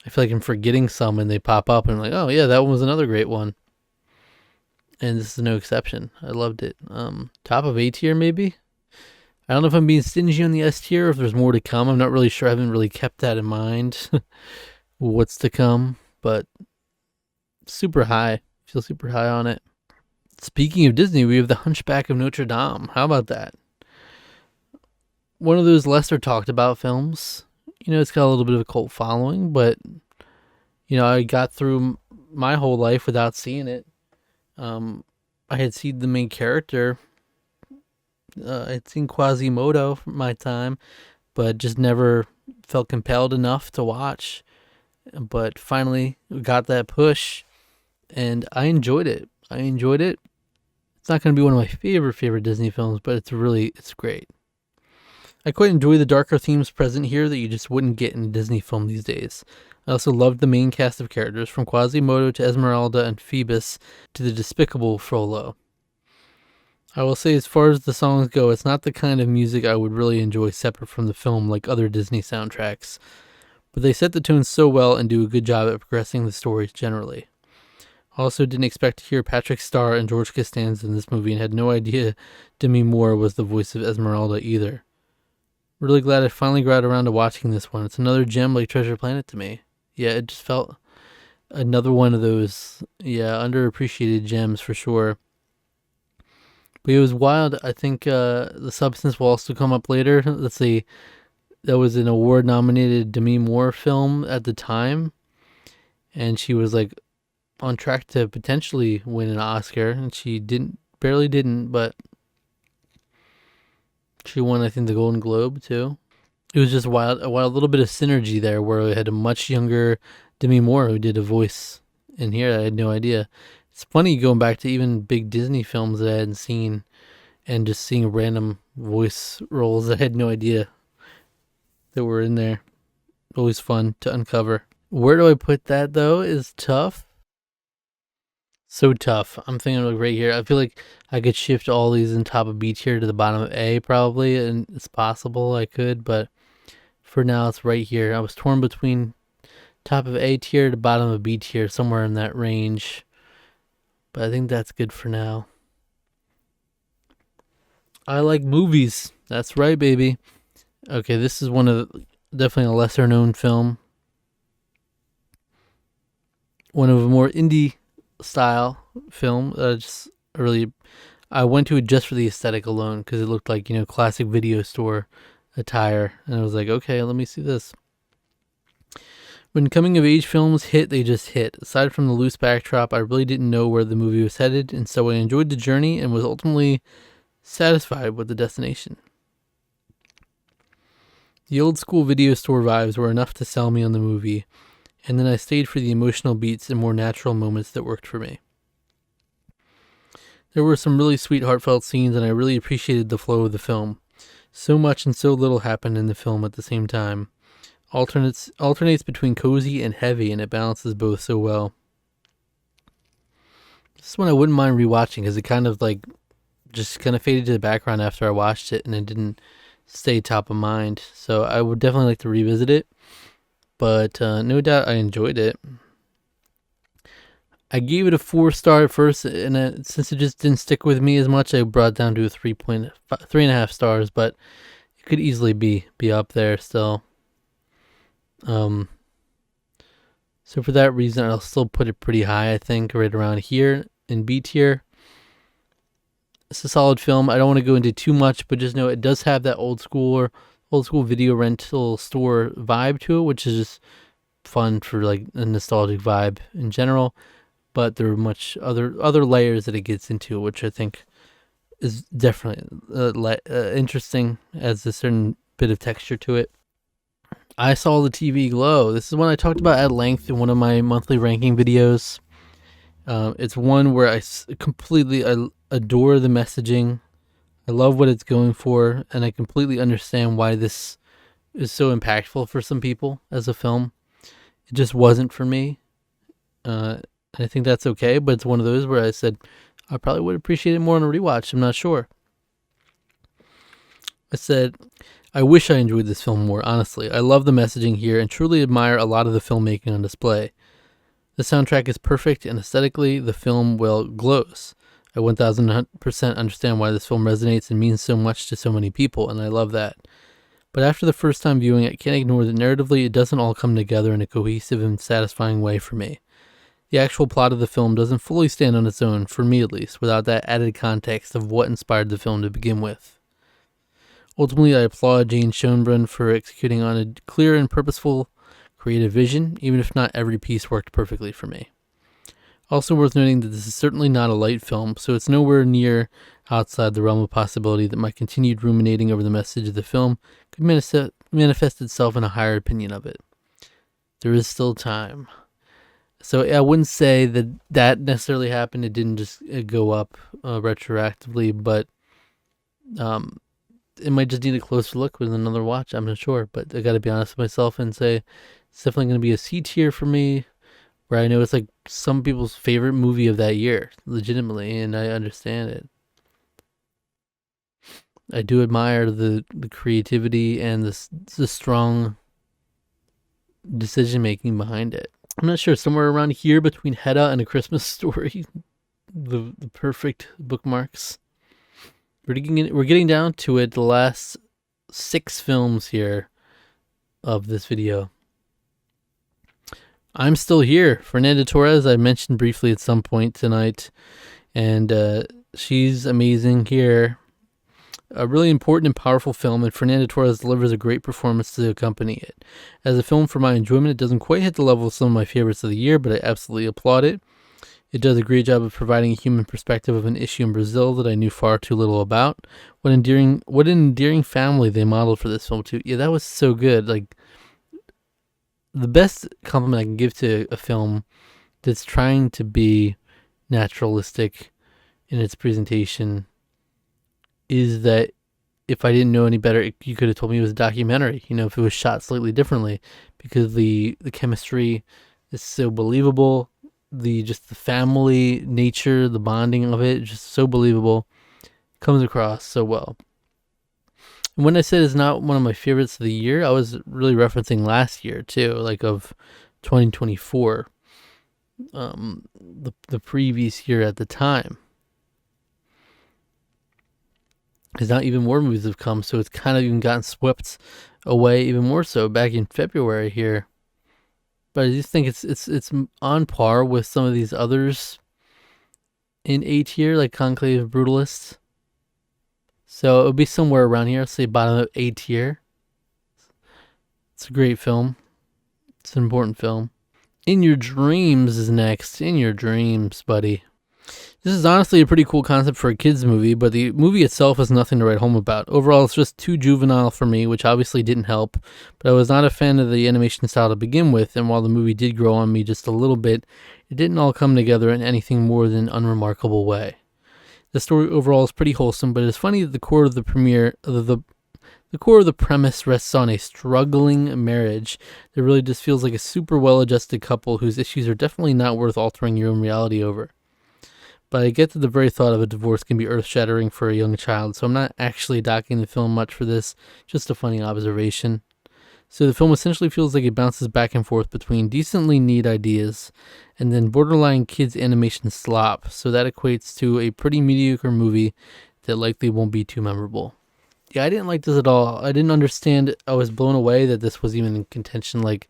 I feel like I'm forgetting some, and they pop up, and I'm like, oh yeah, that one was another great one. And this is no exception. I loved it. Top of A tier, maybe. I don't know if I'm being stingy on the S tier, or if there's more to come. I'm not really sure. I haven't really kept that in mind. What's to come, but super high. Feel super high on it. Speaking of Disney, we have The Hunchback of Notre Dame. How about that? One of those lesser talked about films. It's got a little bit of a cult following, but I got through my whole life without seeing it. I had seen the main character. I'd seen Quasimodo from my time, but just never felt compelled enough to watch. But finally got that push, and I enjoyed it. It's not going to be one of my favorite Disney films, but it's great. I quite enjoy the darker themes present here that you just wouldn't get in a Disney film these days. I also loved the main cast of characters, from Quasimodo to Esmeralda and Phoebus to the despicable Frollo. I will say, as far as the songs go, it's not the kind of music I would really enjoy separate from the film like other Disney soundtracks, but they set the tone so well and do a good job at progressing the stories generally. I also didn't expect to hear Patrick Star and George Costanza in this movie, and had no idea Demi Moore was the voice of Esmeralda either. Really glad I finally got around to watching this one. It's another gem like Treasure Planet to me. Yeah, it just felt another one of those, underappreciated gems for sure. But it was wild. I think The Substance will also come up later. Let's see. That was an award-nominated Demi Moore film at the time, and she was like on track to potentially win an Oscar, and she barely didn't, but she won, I think, the Golden Globe too. It was just a wild little bit of synergy there, where we had a much younger Demi Moore who did a voice in here. I had no idea. It's funny going back to even big Disney films that I hadn't seen, and just seeing random voice roles I had no idea that were in there. Always fun to uncover. Where do I put that though is tough. So tough. I'm thinking like right here. I feel like I could shift all these in top of B tier to the bottom of A probably, and it's possible I could, but for now it's right here. I was torn between top of A tier to bottom of B tier, somewhere in that range, but I think that's good for now. I like movies. That's right, baby. Okay, this is definitely a lesser known film. One of a more indie style film. I went to it just for the aesthetic alone, because it looked like, classic video store attire, and I was like, okay, let me see this. When coming of age films hit, they just hit. Aside from the loose backdrop, I really didn't know where the movie was headed, and so I enjoyed the journey and was ultimately satisfied with the destination. The old school video store vibes were enough to sell me on the movie, and then I stayed for the emotional beats and more natural moments that worked for me. There were some really sweet, heartfelt scenes, and I really appreciated the flow of the film. So much and so little happened in the film at the same time. Alternates between cozy and heavy, and it balances both so well. This is one I wouldn't mind rewatching, because it kind of faded to the background after I watched it, and it didn't stay top of mind. So I would definitely like to revisit it, but no doubt I enjoyed it. I gave it a 4-star at first, and since it just didn't stick with me as much, I brought it down to a 3.5 stars, but it could easily be up there still. So for that reason, I'll still put it pretty high, I think, right around here in B tier. It's a solid film. I don't want to go into too much, but just know it does have that old school video rental store vibe to it, which is just fun for like a nostalgic vibe in general. But there are much other layers that it gets into, which I think is definitely interesting, as a certain bit of texture to it. I Saw the TV Glow. This is one I talked about at length in one of my monthly ranking videos. It's one where I adore the messaging. I love what it's going for, and I completely understand why this is so impactful for some people as a film. It just wasn't for me. I think that's okay, but it's one of those where I said, I probably would appreciate it more on a rewatch. I'm not sure. I said, I wish I enjoyed this film more, honestly. I love the messaging here and truly admire a lot of the filmmaking on display. The soundtrack is perfect, and aesthetically, the film, well, glows. I 1000% understand why this film resonates and means so much to so many people, and I love that. But after the first time viewing, I can't ignore that narratively it doesn't all come together in a cohesive and satisfying way for me. The actual plot of the film doesn't fully stand on its own, for me at least, without that added context of what inspired the film to begin with. Ultimately, I applaud Jane Schoenbrunn for executing on a clear and purposeful creative vision, even if not every piece worked perfectly for me. Also worth noting that this is certainly not a light film, so it's nowhere near outside the realm of possibility that my continued ruminating over the message of the film could manifest itself in a higher opinion of it. There is still time. So I wouldn't say that necessarily happened. It didn't just go up retroactively, but it might just need a closer look with another watch. I'm not sure, but I got to be honest with myself and say it's definitely going to be a C tier for me, where I know it's like some people's favorite movie of that year, legitimately, and I understand it. I do admire the creativity and the strong decision making behind it. I'm not sure, somewhere around here between Hedda and A Christmas Story, the perfect bookmarks. We're getting down to it. The last 6 films here of this video. I'm Still Here. Fernanda Torres, I mentioned briefly at some point tonight, and she's amazing here. A really important and powerful film, and Fernanda Torres delivers a great performance to accompany it. As a film for my enjoyment, it doesn't quite hit the level of some of my favorites of the year, but I absolutely applaud it. It does a great job of providing a human perspective of an issue in Brazil that I knew far too little about. What an endearing family they modeled for this film too. Yeah, that was so good. Like, the best compliment I can give to a film that's trying to be naturalistic in its presentation is that if I didn't know any better, you could have told me it was a documentary, if it was shot slightly differently, because the chemistry is so believable. The family nature, the bonding of it, just so believable, comes across so well. And when I said it's not one of my favorites of the year, I was really referencing last year too, like of 2024, the previous year at the time. Because now even more movies have come, so it's kind of even gotten swept away even more so back in February here. But I just think it's on par with some of these others in A tier, like Conclave, Brutalist. So it'll be somewhere around here. I'll say bottom of A tier. It's a great film. It's an important film. In Your Dreams is next. In Your Dreams, buddy. This is honestly a pretty cool concept for a kid's movie, but the movie itself is nothing to write home about. Overall, it's just too juvenile for me, which obviously didn't help, but I was not a fan of the animation style to begin with, and while the movie did grow on me just a little bit, it didn't all come together in anything more than an unremarkable way. The story overall is pretty wholesome, but it's funny that the core of the premise rests on a struggling marriage that really just feels like a super well-adjusted couple whose issues are definitely not worth altering your own reality over. But I get that the very thought of a divorce can be earth-shattering for a young child, so I'm not actually docking the film much for this, just a funny observation. So the film essentially feels like it bounces back and forth between decently neat ideas and then borderline kids animation slop, so that equates to a pretty mediocre movie that likely won't be too memorable. Yeah, I didn't like this at all. I didn't understand. I was blown away that this was even in contention, like,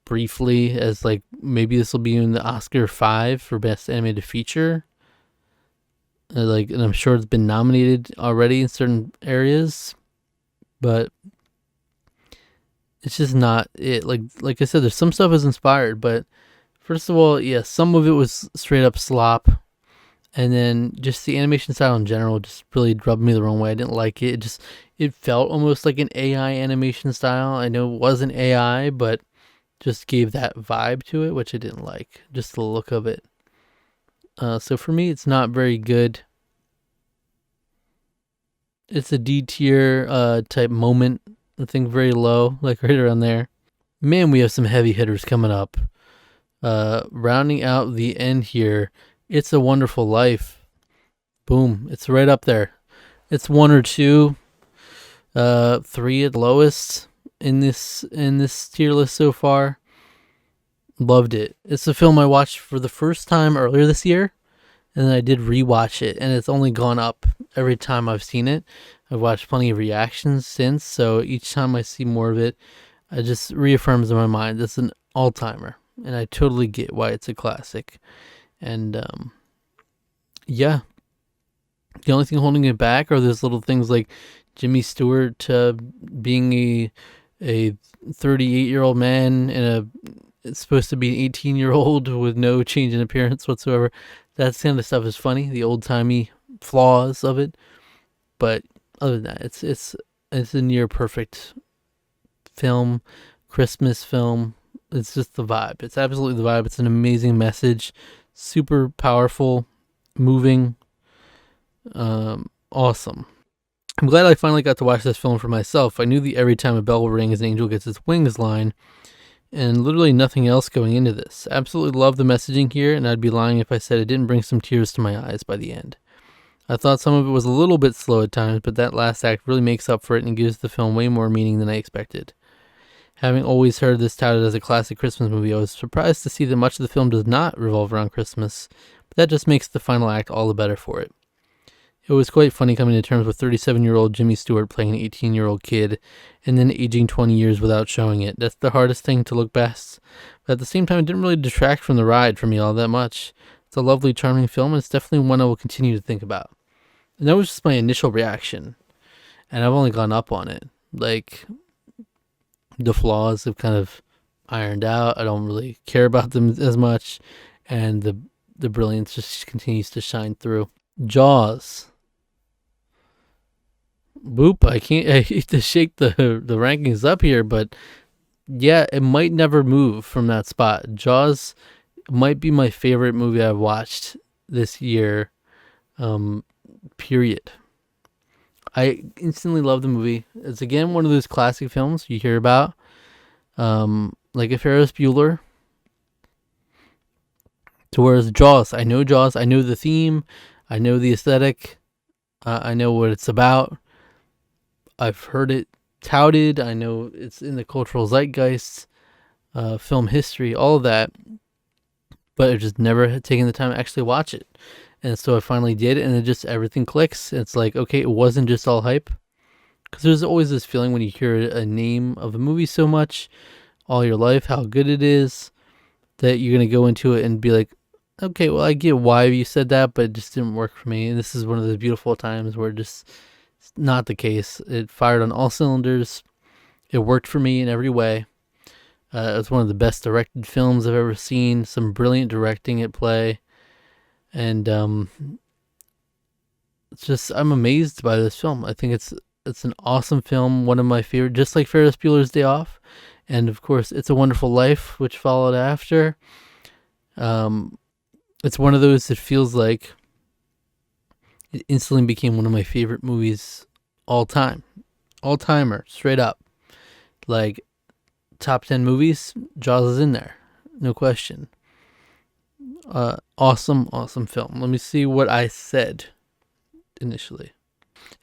briefly, as like maybe this will be in the Oscar 5 for Best Animated Feature. And I'm sure it's been nominated already in certain areas, but it's just not it. Like I said, there's some stuff is inspired, but first of all, yeah, some of it was straight up slop, and then just the animation style in general just really rubbed me the wrong way. I didn't like it. It felt almost like an AI animation style. I know it wasn't AI, but just gave that vibe to it, which I didn't like, just the look of it. So for me, it's not very good. It's a D tier type moment. I think very low, like right around there. Man, we have some heavy hitters coming up. Rounding out the end here It's a Wonderful Life. Boom. It's right up there. It's one or two, three at lowest in this tier list so far. Loved it. It's a film I watched for the first time earlier this year, and then I did rewatch it, and it's only gone up every time I've seen it. I've watched plenty of reactions since, so each time I see more of it, it just reaffirms in my mind this is an all-timer, and I totally get why it's a classic. And yeah, the only thing holding it back are those little things like Jimmy Stewart being a 38-year-old man and it's supposed to be an 18-year-old with no change in appearance whatsoever. That kind of stuff is funny, the old-timey flaws of it. But other than that, it's a near perfect film, Christmas film. It's just the vibe. It's absolutely the vibe. It's an amazing message, super powerful, moving, awesome. I'm glad I finally got to watch this film for myself. I knew the every time a bell rings an angel gets its wings line, and literally nothing else going into this. Absolutely love the messaging here, and I'd be lying if I said it didn't bring some tears to my eyes by the end. I thought some of it was a little bit slow at times, but that last act really makes up for it and gives the film way more meaning than I expected. Having always heard this touted as a classic Christmas movie, I was surprised to see that much of the film does not revolve around Christmas, but that just makes the final act all the better for it. It was quite funny coming to terms with 37-year-old Jimmy Stewart playing an 18-year-old kid and then aging 20 years without showing it. That's the hardest thing to look past. But at the same time, it didn't really detract from the ride for me all that much. It's a lovely, charming film, and it's definitely one I will continue to think about. And that was just my initial reaction. And I've only gone up on it. Like, the flaws have kind of ironed out. I don't really care about them as much. And the brilliance just continues to shine through. Jaws. Boop, I hate to shake the rankings up here, but yeah, it might never move from that spot. Jaws might be my favorite movie I've watched this year, period. I instantly love the movie. It's again one of those classic films you hear about, like a Ferris Bueller. To whereas Jaws, I know the theme, I know the aesthetic, I know what it's about. I've heard it touted. I know it's in the cultural zeitgeist, film history, all of that. But I just never had taken the time to actually watch it. And so I finally did, and it just everything clicks. It's like, okay, it wasn't just all hype. Because there's always this feeling when you hear a name of a movie so much, all your life, how good it is, that you're going to go into it and be like, okay, well, I get why you said that, but it just didn't work for me. And this is one of those beautiful times where just not the case. It fired on all cylinders. It worked for me in every way. It was one of the best directed films I've ever seen. Some brilliant directing at play. And it's just, I'm amazed by this film. I think it's an awesome film. One of my favorite, just like Ferris Bueller's Day Off. And of course, It's a Wonderful Life, which followed after. It's one of those that feels like it instantly became one of my favorite movies all time. All timer, straight up. Like, top 10 movies, Jaws is in there. No question. Awesome film. Let me see what I said initially.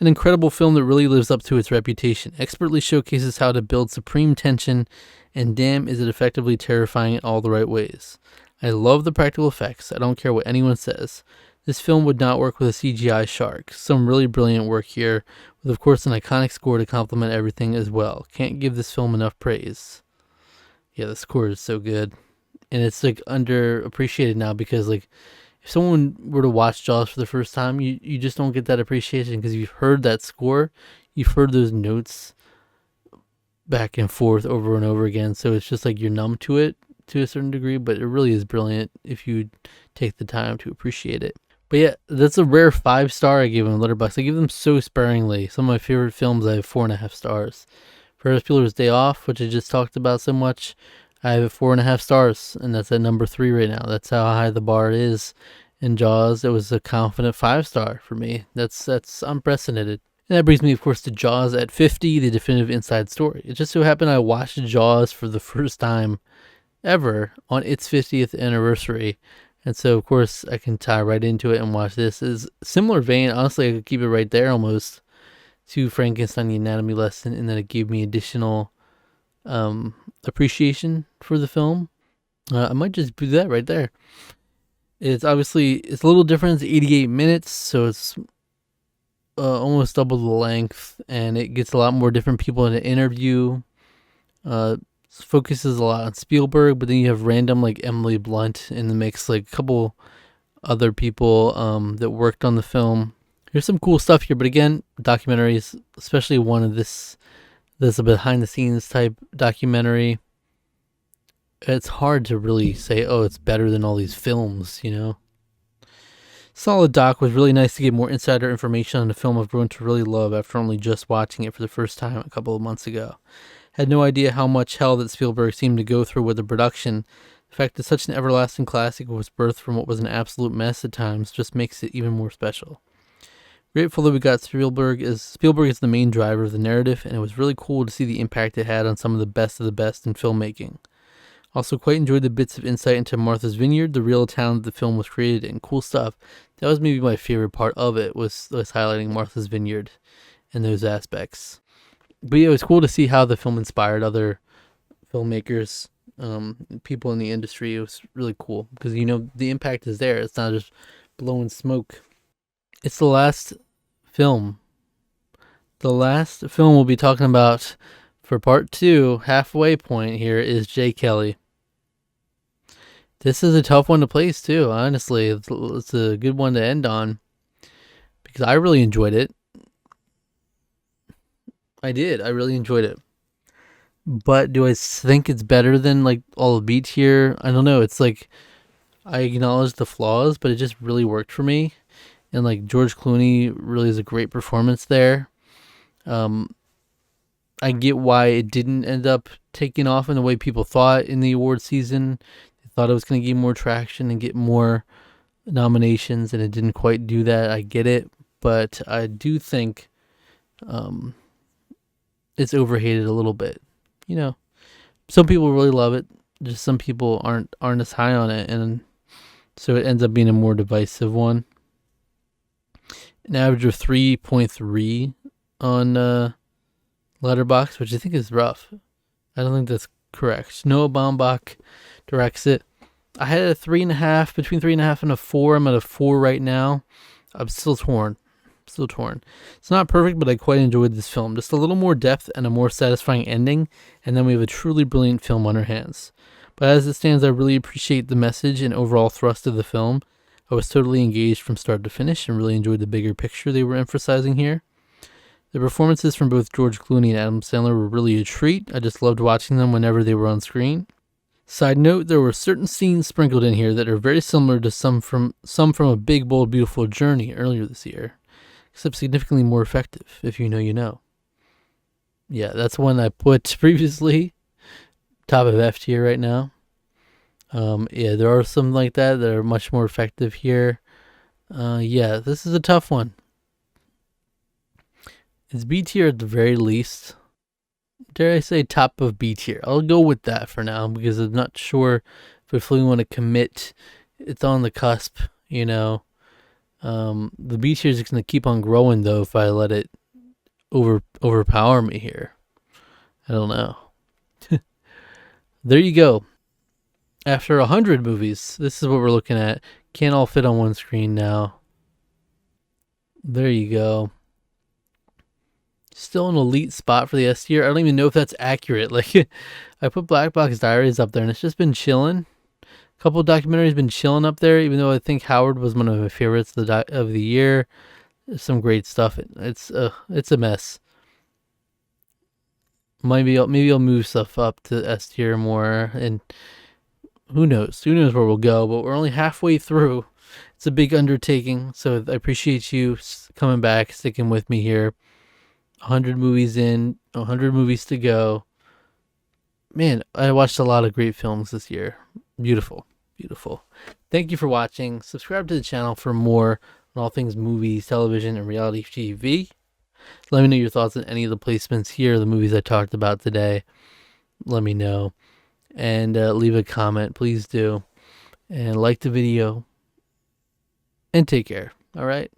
An incredible film that really lives up to its reputation. Expertly showcases how to build supreme tension, and damn, is it effectively terrifying in all the right ways. I love the practical effects. I don't care what anyone says. This film would not work with a CGI shark. Some really brilliant work here, with of course an iconic score to complement everything as well. Can't give this film enough praise. Yeah, the score is so good. And it's like underappreciated now because like if someone were to watch Jaws for the first time, you just don't get that appreciation because you've heard that score, you've heard those notes back and forth over and over again. So it's just like you're numb to it to a certain degree, but it really is brilliant if you take the time to appreciate it. But yeah, that's a rare 5-star I gave them Letterboxd. I give them so sparingly. Some of my favorite films I have 4.5 stars. Ferris Bueller's Day Off, which I just talked about so much, I have it 4.5 stars, and that's at number 3 right now. That's how high the bar is. In Jaws, it was a confident 5-star for me. That's unprecedented. And that brings me, of course, to Jaws at 50, the definitive inside story. It just so happened I watched Jaws for the first time ever on its 50th anniversary, And so, of course, I can tie right into it and watch this. Is similar vein. Honestly, I could keep it right there almost to Frankenstein: The Anatomy Lesson, and then it gave me additional appreciation for the film. I might just do that right there. It's a little different. It's 88 minutes, so it's almost double the length, and it gets a lot more different people in the interview. Focuses a lot on Spielberg, but then you have random like Emily Blunt in the mix, like a couple other people that worked on the film. There's some cool stuff here, but again, documentaries, especially one of this a behind the scenes type documentary. It's hard to really say, oh, it's better than all these films, you know. Solid doc. Was really nice to get more insider information on the film I've grown to really love after only just watching it for the first time a couple of months ago. Had no idea how much hell that Spielberg seemed to go through with the production. The fact that such an everlasting classic was birthed from what was an absolute mess at times just makes it even more special. Grateful that we got Spielberg is the main driver of the narrative, and it was really cool to see the impact it had on some of the best in filmmaking. Also quite enjoyed the bits of insight into Martha's Vineyard, the real town that the film was created in. Cool stuff. That was maybe my favorite part of it, was highlighting Martha's Vineyard and those aspects. But yeah, it was cool to see how the film inspired other filmmakers, people in the industry. It was really cool because, you know, the impact is there. It's not just blowing smoke. It's the last film. The last film we'll be talking about for part 2, halfway point here, is Jay Kelly. This is a tough one to place too, honestly. It's a good one to end on because I really enjoyed it. I did. I really enjoyed it. But do I think it's better than like all the beats here? I don't know. It's like I acknowledge the flaws, but it just really worked for me. And like George Clooney really is a great performance there. I get why it didn't end up taking off in the way people thought in the award season. They thought it was going to get more traction and get more nominations, and it didn't quite do that. I get it, but I do think it's overhated a little bit. You know, some people really love it. Just some people aren't as high on it, and so it ends up being a more divisive one. An average of 3.3 on Letterboxd, which I think is rough. I don't think that's correct. Noah Baumbach directs it. I had a 3.5, between 3.5 and a 4. I'm at a 4 right now. I'm still torn. It's not perfect, but I quite enjoyed this film. Just a little more depth and a more satisfying ending, and then we have a truly brilliant film on our hands. But as it stands, I really appreciate the message and overall thrust of the film. I was totally engaged from start to finish and really enjoyed the bigger picture they were emphasizing here. The performances from both George Clooney and Adam Sandler were really a treat. I just loved watching them whenever they were on screen. Side note, there were certain scenes sprinkled in here that are very similar to some from A Big, Bold, Beautiful Journey earlier this year, except significantly more effective. If you know, you know. Yeah, that's one I put previously top of F tier right now. Yeah, there are some like that are much more effective here. Yeah, this is a tough one. It's B tier at the very least. Dare I say top of B tier? I'll go with that for now because I'm not sure if I fully want to commit. It's on the cusp, you know. The B tier is going to keep on growing though if I let it overpower me here. I don't know. There you go. After 100 movies, this is what we're looking at. Can't all fit on one screen now. There you go. Still an elite spot for the S tier. I don't even know if that's accurate. Like, I put Black Box Diaries up there, and it's just been chilling. A couple of documentaries been chilling up there, even though I think Howard was one of my favorites of the year. There's some great stuff. It's a mess. Maybe I'll move stuff up to S tier more, and who knows where we'll go. But we're only halfway through. It's a big undertaking, so I appreciate you coming back, sticking with me here. 100 movies in, 100 movies to go. Man, I watched a lot of great films this year. Beautiful. Thank you for watching. Subscribe to the channel for more on all things movies, television, and reality TV. Let me know your thoughts on any of the placements here, the movies I talked about today. Let me know. And leave a comment, please do. and like the video and take care. All right.